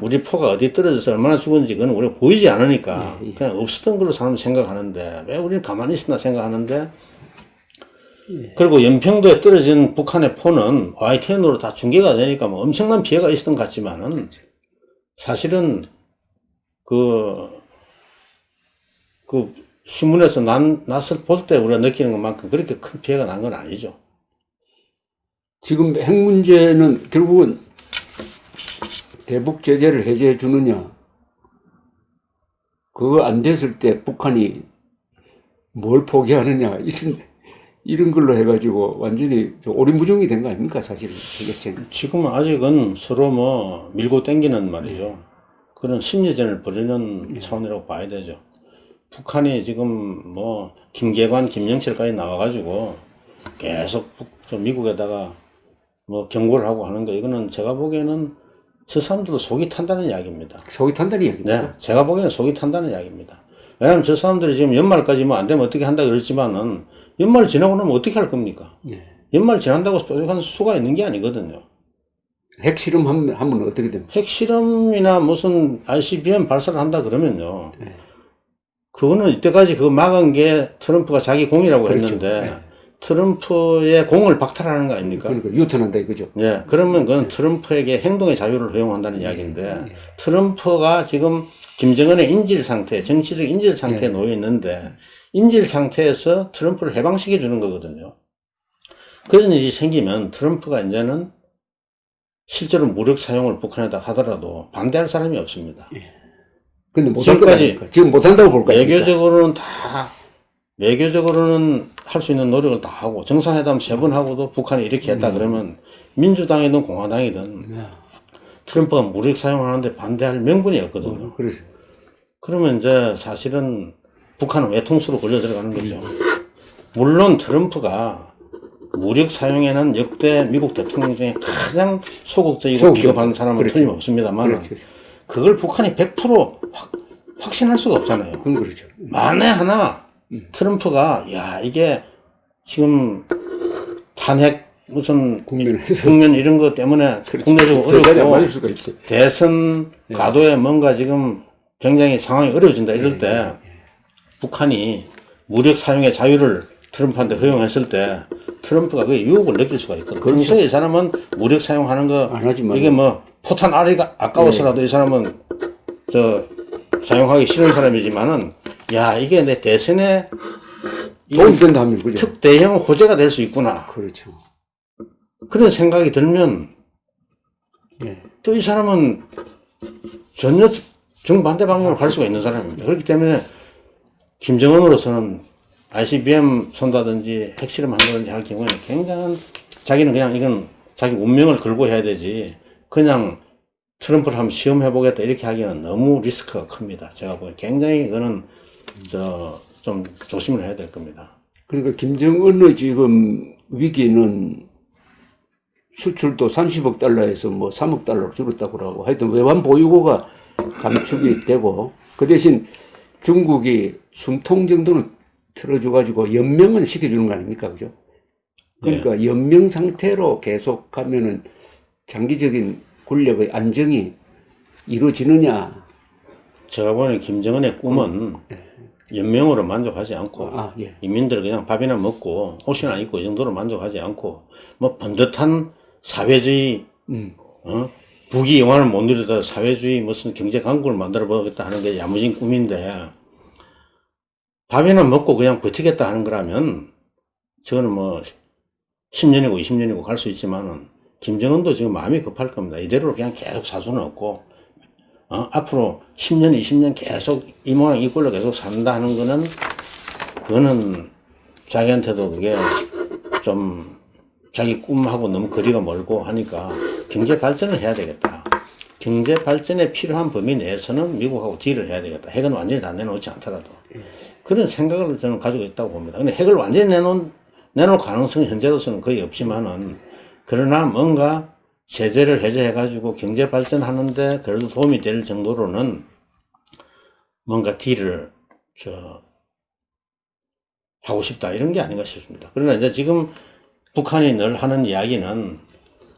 우리 포가 어디 떨어져서 얼마나 죽은지 그건 우리가 보이지 않으니까 그냥 없었던 걸로 사람들이 생각하는데 왜 우리는 가만히 있으나 생각하는데 그리고 연평도에 떨어진 북한의 포는 YTN으로 다 중계가 되니까 엄청난 피해가 있었던 것 같지만은 사실은 그 신문에서 낯을 볼 때 우리가 느끼는 것만큼 그렇게 큰 피해가 난 건 아니죠. 지금 핵 문제는 결국은 대북 제재를 해제해 주느냐, 그거 안 됐을 때 북한이 뭘 포기하느냐, 이런 걸로 해가지고 완전히 오리무중이 된 거 아닙니까, 사실은. 지금은 아직은 서로 밀고 땡기는 말이죠. 그런 심리전을 벌이는 차원이라고 봐야 되죠. 북한이 지금 김계관, 김영철까지 나와가지고 계속 미국에다가 경고를 하고 하는 거, 이거는 제가 보기에는 저 사람들도 속이 탄다는 이야기입니다. 속이 탄다는 이야기입니다. 네, 제가 보기에는 속이 탄다는 이야기입니다. 왜냐하면 저 사람들이 지금 연말까지 안 되면 어떻게 한다 그랬지만은 연말 지나고 나면 어떻게 할 겁니까? 네. 연말 지난다고 뾰족한 수가 있는 게 아니거든요. 핵실험 하면 어떻게 됩니까? 핵실험이나 무슨 ICBM 발사를 한다 그러면요. 네. 그거는 이때까지 그거 막은 게 트럼프가 자기 공이라고 그렇죠. 했는데 네. 트럼프의 공을 박탈하는 거 아닙니까? 그러니까 유턴한다 이거죠. 예, 그러면 그건 트럼프에게 행동의 자유를 허용한다는 이야기인데, 트럼프가 지금 김정은의 인질 상태, 정치적 인질 상태에 놓여 있는데, 인질 상태에서 트럼프를 해방시켜 주는 거거든요. 그런 일이 생기면 트럼프가 이제는 실제로 무력 사용을 북한에다 하더라도 반대할 사람이 없습니다. 근데 못할 거니까 지금 못한다고 볼 거야. 외교적으로는 할 수 있는 노력을 다 하고, 정상회담 3번 하고도 북한이 이렇게 했다 그러면 민주당이든 공화당이든 트럼프가 무력 사용하는데 반대할 명분이 없거든요. 그래서 그러면 이제 사실은 북한은 외통수로 걸려 들어가는 거죠. 물론 트럼프가 무력 사용에는 역대 미국 대통령 중에 가장 소극적이고 비겁한 사람은 그렇죠. 틀림없습니다만, 그렇죠. 그걸 북한이 100% 확신할 수가 없잖아요. 그건 그렇죠. 만에 하나 트럼프가 이게 지금 탄핵 무슨 국면 이런 것 때문에 국내적으로 어렵고 수가 있지. 대선 가도에 뭔가 지금 굉장히 상황이 어려워진다 이럴 때 북한이 무력 사용의 자유를 트럼프한테 허용했을 때 트럼프가 그 유혹을 느낄 수가 있거든요. 평소에 이 사람은 무력 사용하는 거 안 하지만 이게 뭐 포탄 알이가 아까워서라도 이 사람은 사용하기 싫은 사람이지만은 이게 내 대선에 도움 된다 하면 그죠. 특대형 호재가 될 수 있구나. 그렇죠. 그런 생각이 들면 또 이 사람은 전혀 정반대 방향으로 갈 수가 있는 사람입니다. 그렇기 때문에 김정은으로서는 ICBM 쏜다든지 핵실험 한다든지 할 경우에 굉장한 자기는 그냥 이건 자기 운명을 걸고 해야 되지 그냥 트럼프를 한번 시험해보겠다 이렇게 하기는 너무 리스크가 큽니다. 제가 보기엔 굉장히 이거는 좀 조심을 해야 될 겁니다. 그러니까 김정은의 지금 위기는 수출도 30억 달러에서 뭐 3억 달러로 줄었다고 그러고 하여튼 외환 보유고가 감축이 되고 그 대신 중국이 숨통 정도는 틀어줘가지고 연명은 시켜주는 거 아닙니까? 그죠? 그러니까 연명 상태로 계속 가면은 장기적인 권력의 안정이 이루어지느냐. 제가 보는 김정은의 꿈은 연명으로 만족하지 않고 인민들 그냥 밥이나 먹고 옷이나 입고 이 정도로 만족하지 않고 뭐 번듯한 사회주의 북이 영화를 못 누리다 사회주의 무슨 경제 강국을 만들어 보겠다 하는 게 야무진 꿈인데 밥이나 먹고 그냥 버티겠다 하는 거라면 저거는 뭐 10년이고 20년이고 갈 수 있지만은 김정은도 지금 마음이 급할 겁니다. 이대로 그냥 계속 살 수는 없고 앞으로 10년, 20년 계속 이 모양 이 꼴로 계속 산다 하는 거는 그거는 자기한테도 그게 좀 자기 꿈하고 너무 거리가 멀고 하니까 경제 발전을 해야 되겠다. 경제 발전에 필요한 범위 내에서는 미국하고 딜을 해야 되겠다. 핵은 완전히 다 내놓지 않더라도. 그런 생각을 저는 가지고 있다고 봅니다. 근데 핵을 완전히 내놓을 가능성은 현재로서는 거의 없지만은 그러나 뭔가 제재를 해제해가지고 경제 발전하는데 그래도 도움이 될 정도로는 뭔가 딜을 하고 싶다 이런 게 아닌가 싶습니다. 그러나 이제 지금 북한이 늘 하는 이야기는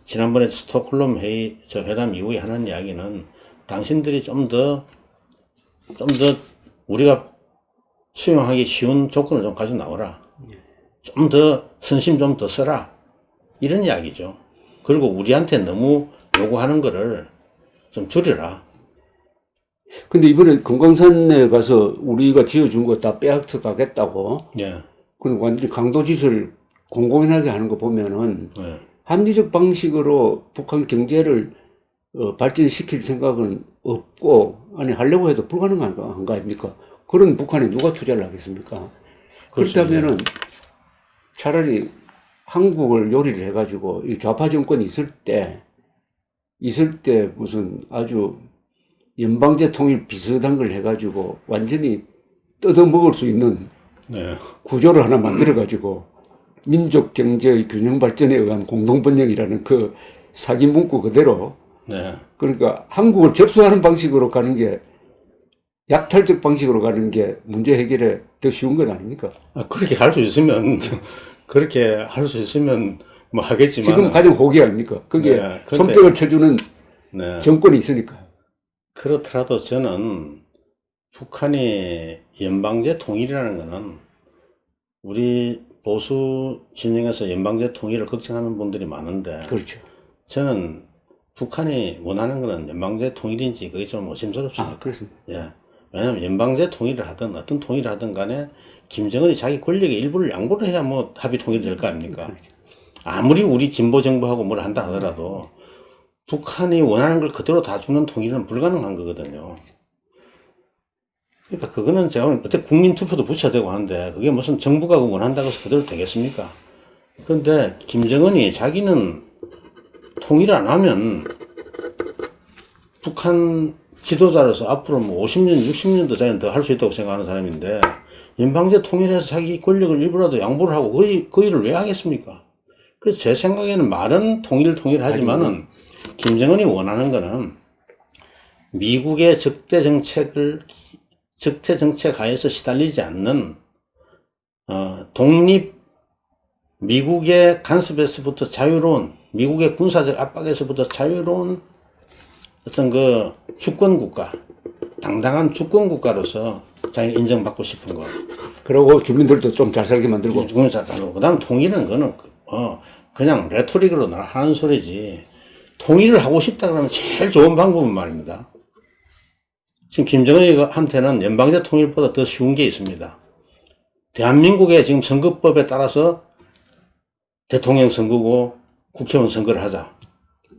지난번에 스톡홀름 회담 이후에 하는 이야기는 당신들이 좀 더 우리가 수용하기 쉬운 조건을 좀 가지고 나오라. 좀 더 선심 좀 더 써라. 이런 이야기죠. 그리고 우리한테 너무 요구하는 거를 좀 줄여라. 근데 이번에 금강산에 가서 우리가 지어준 거 다 빼앗아 가겠다고. 그럼 완전히 강도짓을 공공연하게 하는 거 보면은 합리적 방식으로 북한 경제를 발전시킬 생각은 없고 아니 하려고 해도 불가능한 거 아닙니까? 그런 북한에 누가 투자를 하겠습니까? 그렇다면은 차라리 한국을 요리를 해가지고 이 좌파 정권이 있을 때 무슨 아주 연방제 통일 비슷한 걸 해가지고 완전히 뜯어먹을 수 있는 구조를 하나 만들어가지고 민족 경제의 균형 발전에 의한 공동번영이라는 그 사기 문구 그대로 그러니까 한국을 접수하는 방식으로 가는 게 약탈적 방식으로 가는 게 문제 해결에 더 쉬운 건 아닙니까? 그렇게 갈 수 있으면, 그렇게 할 수 있으면 뭐 하겠지만. 지금 가장 호기 아닙니까? 거기에 네, 근데, 손뼉을 쳐주는 네. 정권이 있으니까. 그렇더라도 저는 북한이 연방제 통일이라는 거는 우리 보수 진영에서 연방제 통일을 걱정하는 분들이 많은데. 그렇죠. 저는 북한이 원하는 거는 연방제 통일인지 그게 좀 의심스럽습니다. 그렇습니다. 예. 왜냐면 연방제 통일을 하든 어떤 통일을 하든 간에 김정은이 자기 권력의 일부를 양보를 해야 뭐 합의 통일이 될 거 아닙니까? 아무리 우리 진보 정부하고 뭘 한다 하더라도 북한이 원하는 걸 그대로 다 주는 통일은 불가능한 거거든요. 그러니까 그거는 제가 어떻게 국민 투표도 붙여야 되고 하는데 그게 무슨 정부가 원한다고 해서 그대로 되겠습니까? 그런데 김정은이 자기는 통일 안 하면 북한 지도자로서 앞으로 뭐 50년, 60년도 자기는 더 할 수 있다고 생각하는 사람인데 연방제 통일해서 자기 권력을 일부라도 양보를 하고 그 일을 왜 하겠습니까? 그래서 제 생각에는 말은 통일하지만은 김정은이 원하는 거는 미국의 적대 정책 하에서 시달리지 않는 독립 미국의 간섭에서부터 자유로운 미국의 군사적 압박에서부터 자유로운 어떤 그 주권국가, 당당한 주권국가로서 자기는 인정받고 싶은 거. 그러고 주민들도 좀 잘 살게 만들고. 그 다음 통일은 그거는, 그냥 레토릭으로 하는 소리지. 통일을 하고 싶다 그러면 제일 좋은 방법은 말입니다. 지금 김정은한테는 연방제 통일보다 더 쉬운 게 있습니다. 대한민국의 지금 선거법에 따라서 대통령 선거고 국회의원 선거를 하자.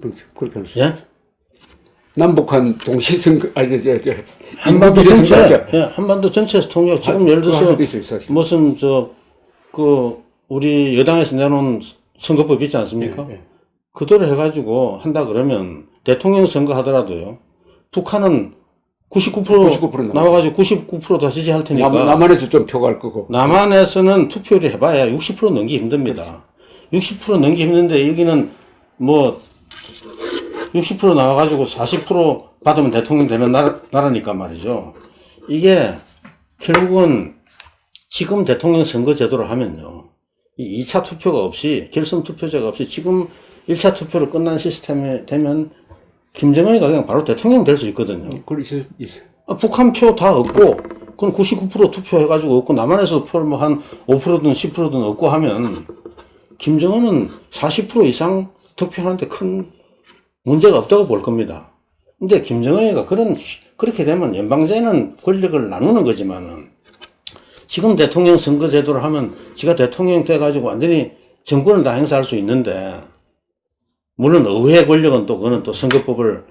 그렇죠. 그렇게 할 수 예? 있죠. 남북한 동시선거, 한반도 전체, 한반도 전체에서 통역. 지금 예를 들어서 무슨 우리 여당에서 내놓은 선거법 있지 않습니까? 그대로 해가지고 한다 그러면 대통령 선거 하더라도요. 북한은 99% 나와가지고 99%다 지지할 테니까. 남한에서 좀 표가 할 거고. 남한에서는 투표를 해봐야 60% 넘기 힘듭니다. 60% 넘기 힘든데 여기는 뭐 60% 나와가지고 40% 받으면 대통령 되는 나라니까 말이죠. 이게 결국은 지금 대통령 선거 제도로 하면요. 이 2차 투표가 없이 결선 투표제가 없이 지금 1차 투표로 끝난 시스템이 되면 김정은이가 그냥 바로 대통령 될 수 있거든요. 있어요. 북한 표 다 얻고 그럼 99% 투표해가지고 얻고 남한에서 표를 뭐 한 5%든 10%든 얻고 하면 김정은은 40% 이상 득표하는데 큰 문제가 없다고 볼 겁니다. 근데 김정은이가 그렇게 되면 연방제는 권력을 나누는 거지만은 지금 대통령 선거 제도를 하면 지가 대통령 돼가지고 완전히 정권을 다 행사할 수 있는데 물론 의회 권력은 또 그거는 또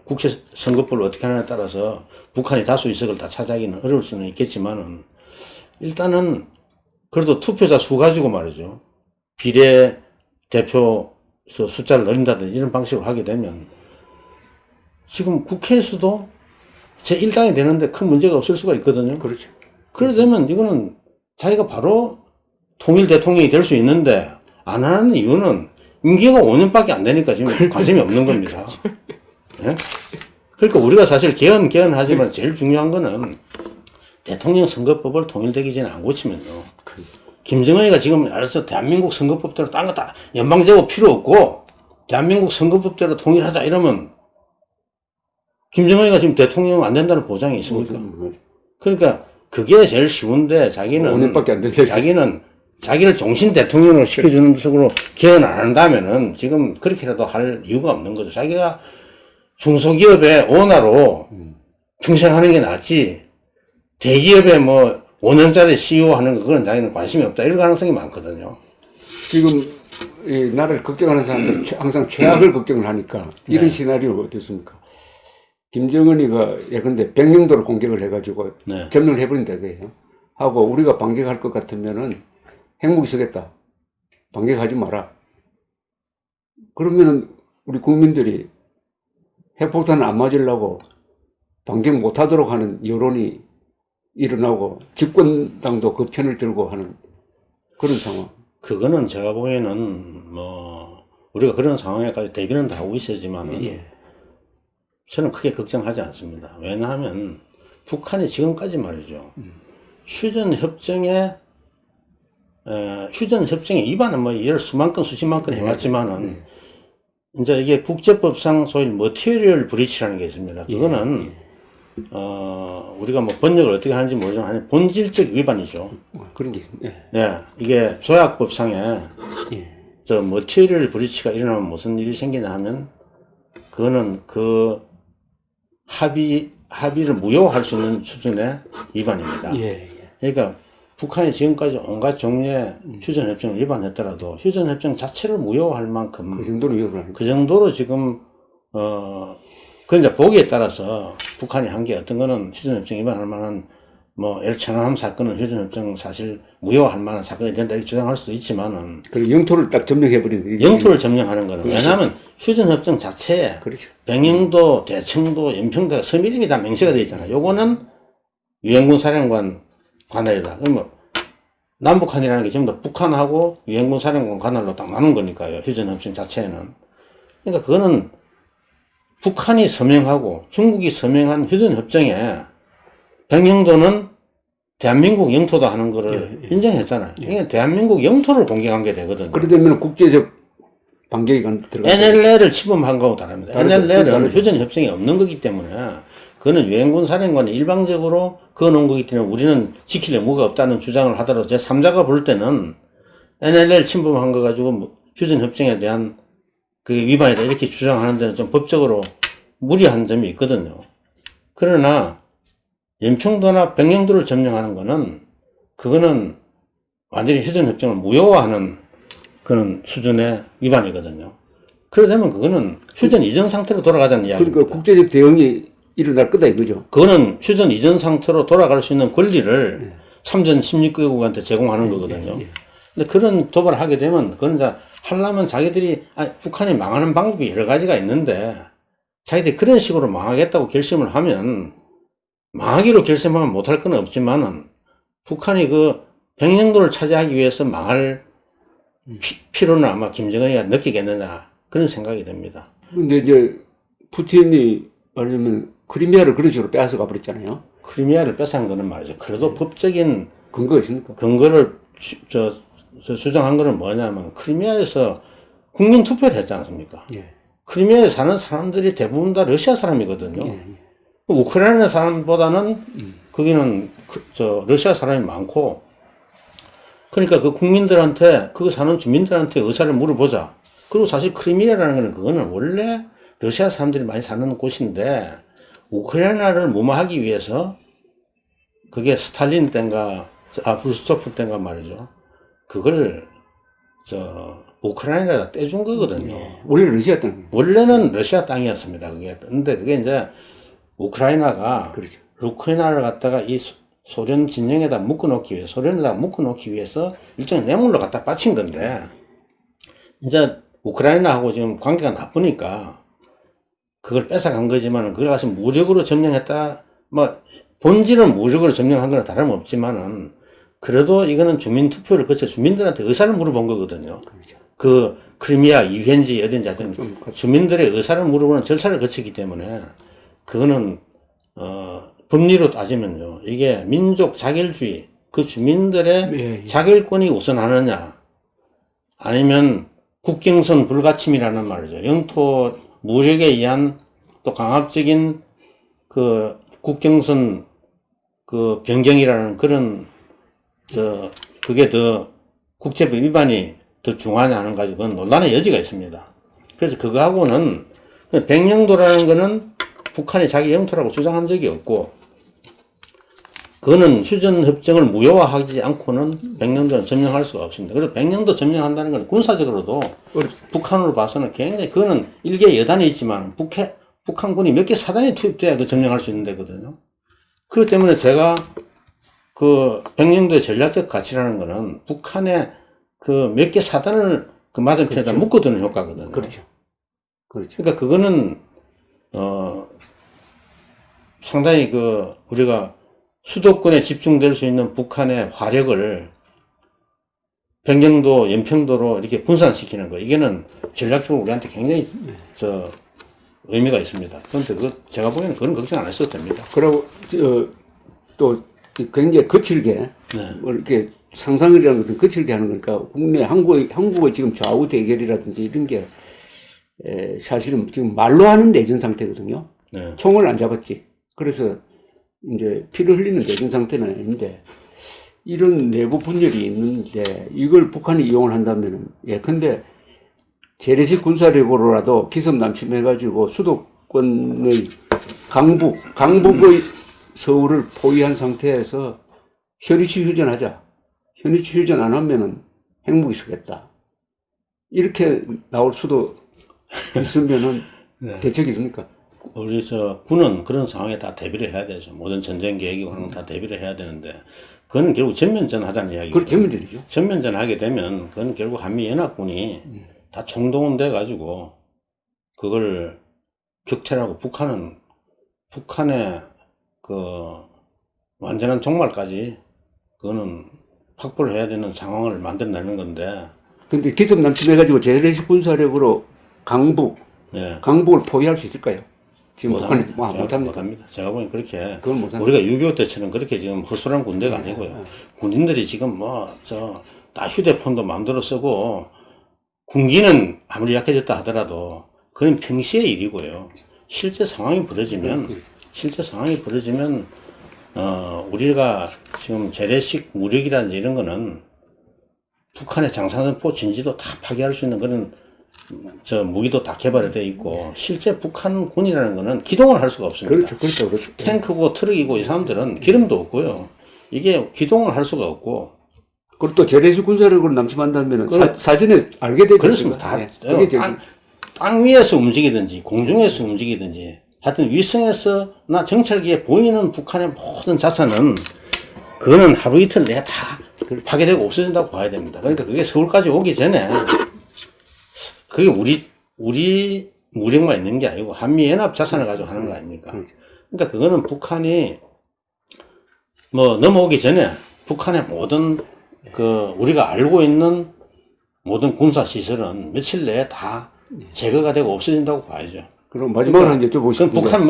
국회 선거법을 어떻게 하느냐에 따라서 북한이 다수의석을 다 차지하기는 어려울 수는 있겠지만은 일단은 그래도 투표자 수 가지고 말이죠. 비례 대표 숫자를 늘린다든지 이런 방식으로 하게 되면 지금 국회에서도 제1당이 되는데 큰 문제가 없을 수가 있거든요. 그렇죠. 그래 되면 이거는 자기가 바로 통일 대통령이 될 수 있는데 안 하는 이유는 임기가 5년밖에 안 되니까 지금 관심이 없는 겁니다. 네? 그러니까 우리가 사실 개헌하지만 제일 중요한 거는 대통령 선거법을 통일되기 전에 안 고치면요. 김정은이가 지금 알아서 대한민국 선거법대로 딴 거 다 연방제고 필요 없고 대한민국 선거법대로 통일하자 이러면 김정은이가 지금 대통령 안 된다는 보장이 있습니까? 그러니까 그게 제일 쉬운데 자기는 5년밖에 안 되는데 자기를 종신 대통령을 시켜주는 식으로 개헌 안 한다면은 지금 그렇게라도 할 이유가 없는 거죠. 자기가 중소기업의 오너로 평생 하는 게 낫지 대기업에 뭐 5년짜리 CEO 하는 거 그건 자기는 관심이 없다 이런 가능성이 많거든요. 지금 이 나라를 걱정하는 사람들은 항상 최악을 걱정을 하니까 이런 시나리오가 어떻습니까? 김정은이가 예컨대 백령도를 공격을 해가지고 점령을 해버린다 그래요. 하고 우리가 반격할 것 같으면은 핵무기 쓰겠다. 반격하지 마라. 그러면은 우리 국민들이 핵폭탄을 안 맞으려고 반격 못하도록 하는 여론이 일어나고 집권당도 그 편을 들고 하는 그런 상황. 그거는 제가 보기에는 뭐 우리가 그런 상황에까지 대비는 다 하고 있어야지만 저는 크게 걱정하지 않습니다. 왜냐하면 북한이 지금까지 말이죠. 휴전협정에 위반은 뭐 예를 수만 건, 수십만 건 해왔지만은, 이제 이게 국제법상 소위 머티리얼 브리치라는 게 있습니다. 그거는, 우리가 뭐 번역을 어떻게 하는지 모르지만, 본질적 위반이죠. 그런 게 있습니다. 네, 이게 조약법상에, 저 머티리얼 브리치가 일어나면 무슨 일이 생기냐 하면, 그거는 그 합의를 무효할 수 있는 수준의 위반입니다. 그러니까 북한이 지금까지 온갖 종류의 휴전협정을 위반했더라도 휴전협정 자체를 무효할 만큼 그 정도로 위협을 그 정도로 지금 그 이제 보기에 따라서 북한이 한 게 어떤 거는 휴전협정 위반할 만한 뭐 예를 천안함 사건은 휴전협정 사실 무효할 만한 사건이 된다 이렇게 주장할 수도 있지만은 그 영토를 딱 점령해버리는 영토를 점령하는 거는 왜냐하면 휴전협정 자체에 그렇죠. 백령도, 대청도, 연평도, 서미림이 다 명시가 되어 있잖아요. 요거는 유엔군 사령관 관할이다. 그러면 남북한이라는 게 전부 다 북한하고 유엔군 사령관 관할로 딱 나눈 거니까요. 휴전협정 자체에는. 그러니까 그거는 북한이 서명하고 중국이 서명한 휴전협정에 백령도는 대한민국 영토다 하는 거를 인정했잖아요. 그러니까 대한민국 영토를 공격한 게 되거든요. 그러려면 국제적 반격이 들어가. NLL을 침범한 거하고 다릅니다. NLL은 휴전협정이 없는 거기 때문에 그거는 유엔군 사령관이 일방적으로 그어놓은 거기 때문에 우리는 지킬 의무가 없다는 주장을 하더라도 제3자가 볼 때는 NLL 침범한 거 가지고 휴전협정에 대한 그 위반이다 이렇게 주장하는 데는 좀 법적으로 무리한 점이 있거든요. 그러나 연평도나 백령도를 점령하는 거는 그거는 완전히 휴전협정을 무효화하는 그런 수준의 위반이거든요. 그러려면 그거는 휴전 이전 상태로 돌아가자는 이야기입니다. 그러니까 국제적 대응이 일어날 거다 이거죠. 그거는 휴전 이전 상태로 돌아갈 수 있는 권리를 참전 16개국한테 제공하는 거거든요. 근데 그런 도발을 하게 되면 그건 이제 하려면 자기들이 북한이 망하는 방법이 여러 가지가 있는데 자기들이 그런 식으로 망하겠다고 결심을 하면 망하기로 결심하면 못할 건 없지만은 북한이 그 백령도를 차지하기 위해서 망할 필요는 아마 김정은이가 느끼겠느냐 그런 생각이 듭니다. 근데 이제 푸틴이 말하자면 크리미아를 그런 식으로 빼앗아 가버렸잖아요. 크리미아를 뺏어간 거는 말이죠. 그래도 법적인 근거가 있습니까? 근거를 주장한 거는 뭐냐면 크리미아에서 국민 투표를 했지 않습니까? 크리미아에 사는 사람들이 대부분 다 러시아 사람이거든요. 우크라이나 사람보다는 거기는 러시아 사람이 많고 그러니까 그 국민들한테 그 사는 주민들한테 의사를 물어보자. 그리고 사실 크리미아라는 거는 그거는 원래 러시아 사람들이 많이 사는 곳인데 우크라이나를 무마하기 위해서 그게 스탈린 때인가 브루스초프 때인가 말이죠. 그걸 우크라이나가 떼준 거거든요. 원래 러시아 땅. 원래는 러시아 땅이었습니다. 그게. 근데 그게 이제 우크라이나가 그렇죠. 우크라이나를 갖다가 이 소련 진영에다 묶어놓기 위해서, 소련에다 묶어놓기 위해서 일종의 뇌물로 갖다 바친 건데, 이제 우크라이나하고 지금 관계가 나쁘니까 그걸 뺏어간 거지만은 그걸 가서 무력으로 점령했다, 뭐, 본질은 무력으로 점령한 거는 다름없지만은, 그래도 이거는 주민 투표를 거쳐 주민들한테 의사를 물어본 거거든요. 그렇죠. 그 크리미아 이회인지 어딘지 하여튼 주민들의 의사를 물어보는 절차를 거치기 때문에 그거는 법리로 따지면요 이게 민족 자결주의 그 주민들의 자결권이 우선하느냐 아니면 국경선 불가침이라는 말이죠. 영토 무력에 의한 또 강압적인 그 국경선 그 변경이라는 그런 그게 더 국제법 위반이 더 중하냐 하는 가지고 그건 논란의 여지가 있습니다. 그래서 그거하고는 백령도라는 거는 북한이 자기 영토라고 주장한 적이 없고 그거는 휴전협정을 무효화하지 않고는 백령도는 점령할 수가 없습니다. 그래서 백령도 점령한다는 건 군사적으로도 어렵습니다. 북한으로 봐서는 굉장히 그거는 일개 여단이 있지만 북한군이 몇 개 사단이 투입돼야 그 점령할 수 있는 데거든요. 그렇기 때문에 제가 그 백령도의 전략적 가치라는 거는 북한의 그 몇 개 사단을 그 맞은편에다 그렇죠. 묶어두는 효과거든요. 그렇죠. 그렇죠. 그러니까 그거는 상당히 그 우리가 수도권에 집중될 수 있는 북한의 화력을 백령도, 연평도로 이렇게 분산시키는 거. 이게는 전략적으로 우리한테 굉장히 의미가 있습니다. 그런데 제가 보기에는 그런 걱정 안 하셔도 됩니다. 그리고 또 굉장히 거칠게 네. 뭐 이렇게 상상이라는 것은 거칠게 하는 거니까 국내 한국의 지금 좌우 대결이라든지 이런 게 사실은 지금 말로 하는 내전 상태거든요. 네. 총을 안 잡았지. 그래서 이제 피를 흘리는 내전 상태는 아닌데 이런 내부 분열이 있는데 이걸 북한이 이용을 한다면은 예컨대 재래식 군사력으로라도 기습 남침해가지고 수도권의 강북의 서울을 포위한 상태에서 현위치 휴전하자. 현위치 휴전 안 하면은 핵무기 쓰겠다. 이렇게 나올 수도 있으면은 네. 대책이 있습니까? 우리 군은 그런 상황에 다 대비를 해야 되죠. 모든 전쟁 계획이고 하는 건 다 대비를 해야 되는데 그건 결국 전면전 하자는 이야기죠. 그렇게 전면전이죠. 전면전 하게 되면 그건 결국 한미연합군이 다 총동원돼 가지고 그걸 격퇴하고 북한의 그 완전한 종말까지 그거는 확보를 해야 되는 상황을 만들어내는 건데. 근데 기습 남침해가지고 재래식 군사력으로 강북을 포위할 수 있을까요? 지금 북한이 못합니다. 제가 보기엔 그렇게 그건 못합니다. 우리가 6.25 때처럼 그렇게 지금 허술한 군대가 아니고요. 군인들이 지금 다 휴대폰도 마음대로 쓰고 군기는 아무리 약해졌다 하더라도 그건 평시의 일이고요. 실제 상황이 벌어지면 우리가 지금 재래식 무력이라든지 이런 거는 북한의 장사선포 진지도 다 파괴할 수 있는 그런 무기도 다 개발이 되어 있고 실제 북한 군이라는 거는 기동을 할 수가 없습니다. 그렇죠. 탱크고 트럭이고 이 사람들은 기름도 없고요. 이게 기동을 할 수가 없고. 그리고 또 재래식 군사력으로 남침한다면 사전에 알게 되죠. 그렇습니다. 땅 위에서 움직이든지 공중에서 움직이든지 하여튼 위성에서나 정찰기에 보이는 북한의 모든 자산은 그거는 하루 이틀 내에 다 파괴되고 없어진다고 봐야 됩니다. 그러니까 그게 서울까지 오기 전에 그게 우리 무력만 있는 게 아니고 한미연합 자산을 가지고 하는 거 아닙니까? 그러니까 그거는 북한이 넘어오기 전에 북한의 모든 우리가 알고 있는 모든 군사 시설은 며칠 내에 다 제거가 되고 없어진다고 봐야죠. 그럼 마지막으로 한 여쭤보고 싶은데. 북한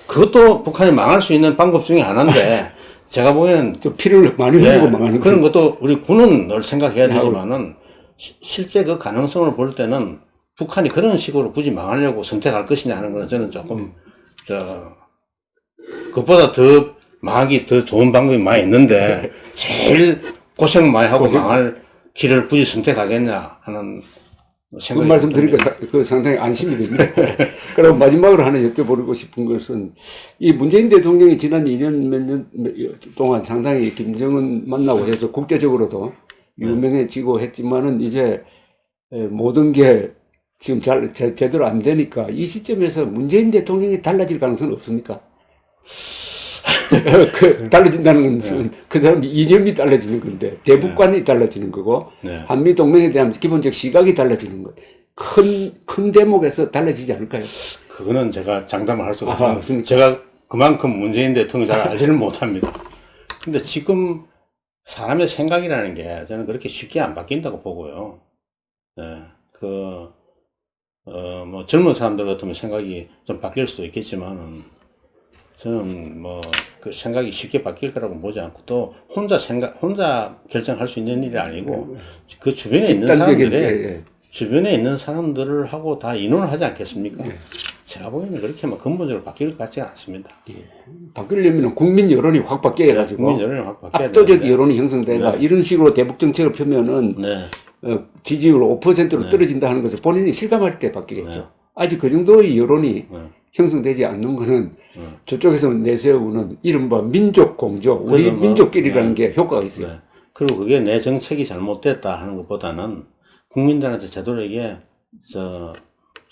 그것도 북한이 망할 수 있는 방법 중에 하나인데 제가 보기에는 좀 피를 많이 흘리고 망하는 그런 것도 우리 군은 늘 생각해야 되지만은 실제 그 가능성을 볼 때는 북한이 그런 식으로 굳이 망하려고 선택할 것이냐 하는 거는 저는 조금 그것보다 더 망하기 더 좋은 방법이 많이 있는데 제일 고생 많이 하고 망할 길을 굳이 선택하겠냐 하는 그 말씀 드리니까 상당히 안심이 됩니다. 그럼 마지막으로 하나 여쭤보고 싶은 것은 이 문재인 대통령이 지난 2년 몇 년 동안 상당히 김정은 만나고 해서 국제적으로도 유명해지고 했지만은 이제 모든 게 지금 제대로 안 되니까 이 시점에서 문재인 대통령이 달라질 가능성은 없습니까? 달라진다는 것은 그 사람 이념이 달라지는 건데 대북관이 달라지는 거고 한미 동맹에 대한 기본적 시각이 달라지는 것. 큰 대목에서 달라지지 않을까요? 그거는 제가 장담을 할 수가 없습니다. 제가 그만큼 문재인 대통령 잘 알지는 못합니다. 근데 지금 사람의 생각이라는 게 저는 그렇게 쉽게 안 바뀐다고 보고요. 젊은 사람들 같으면 생각이 좀 바뀔 수도 있겠지만은 저는 그 생각이 쉽게 바뀔 거라고 보지 않고 또 혼자 결정할 수 있는 일이 아니고 그 주변에 있는 사람들을 하고 다 의논을 하지 않겠습니까? 제가 보기에는 그렇게 근본적으로 바뀔 것 같지는 않습니다. 바뀌려면 국민 여론이 확 바뀌어가지고 압도적 여론이 형성돼가 이런 식으로 대북 정책을 펴면은 지지율 5%로 떨어진다 하는 것을 본인이 실감할 때 바뀌겠죠. 아직 그 정도의 여론이 형성되지 않는 거는 저쪽에서 내세우는 이른바 민족 공조, 우리 민족끼리라는 게 효과가 있어요. 그리고 그게 내 정책이 잘못됐다 하는 것보다는 국민들한테 제대로 이게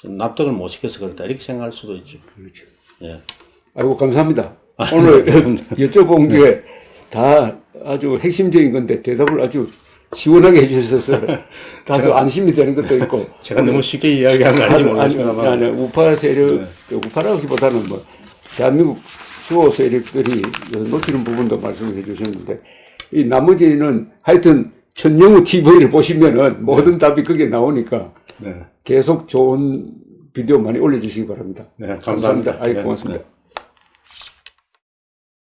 납득을 못 시켜서 그렇다 이렇게 생각할 수도 있죠. 그렇죠. 예. 아이고 감사합니다. 오늘 여쭤본 게 다 아주 핵심적인 건데 대답을 아주 시원하게 해주셔서 다소 안심이 되는 것도 있고. 제가 너무 쉽게 이야기한 거 아닌지 모르겠습니다만. 아니, 우파 세력, 우파라기보다는 대한민국 수호 세력들이 놓치는 부분도 말씀을 해주셨는데, 이 나머지는 하여튼 천영우 TV를 보시면은 모든 답이 거기에 나오니까 계속 좋은 비디오 많이 올려주시기 바랍니다. 네, 감사합니다. 아이 네, 고맙습니다. 네.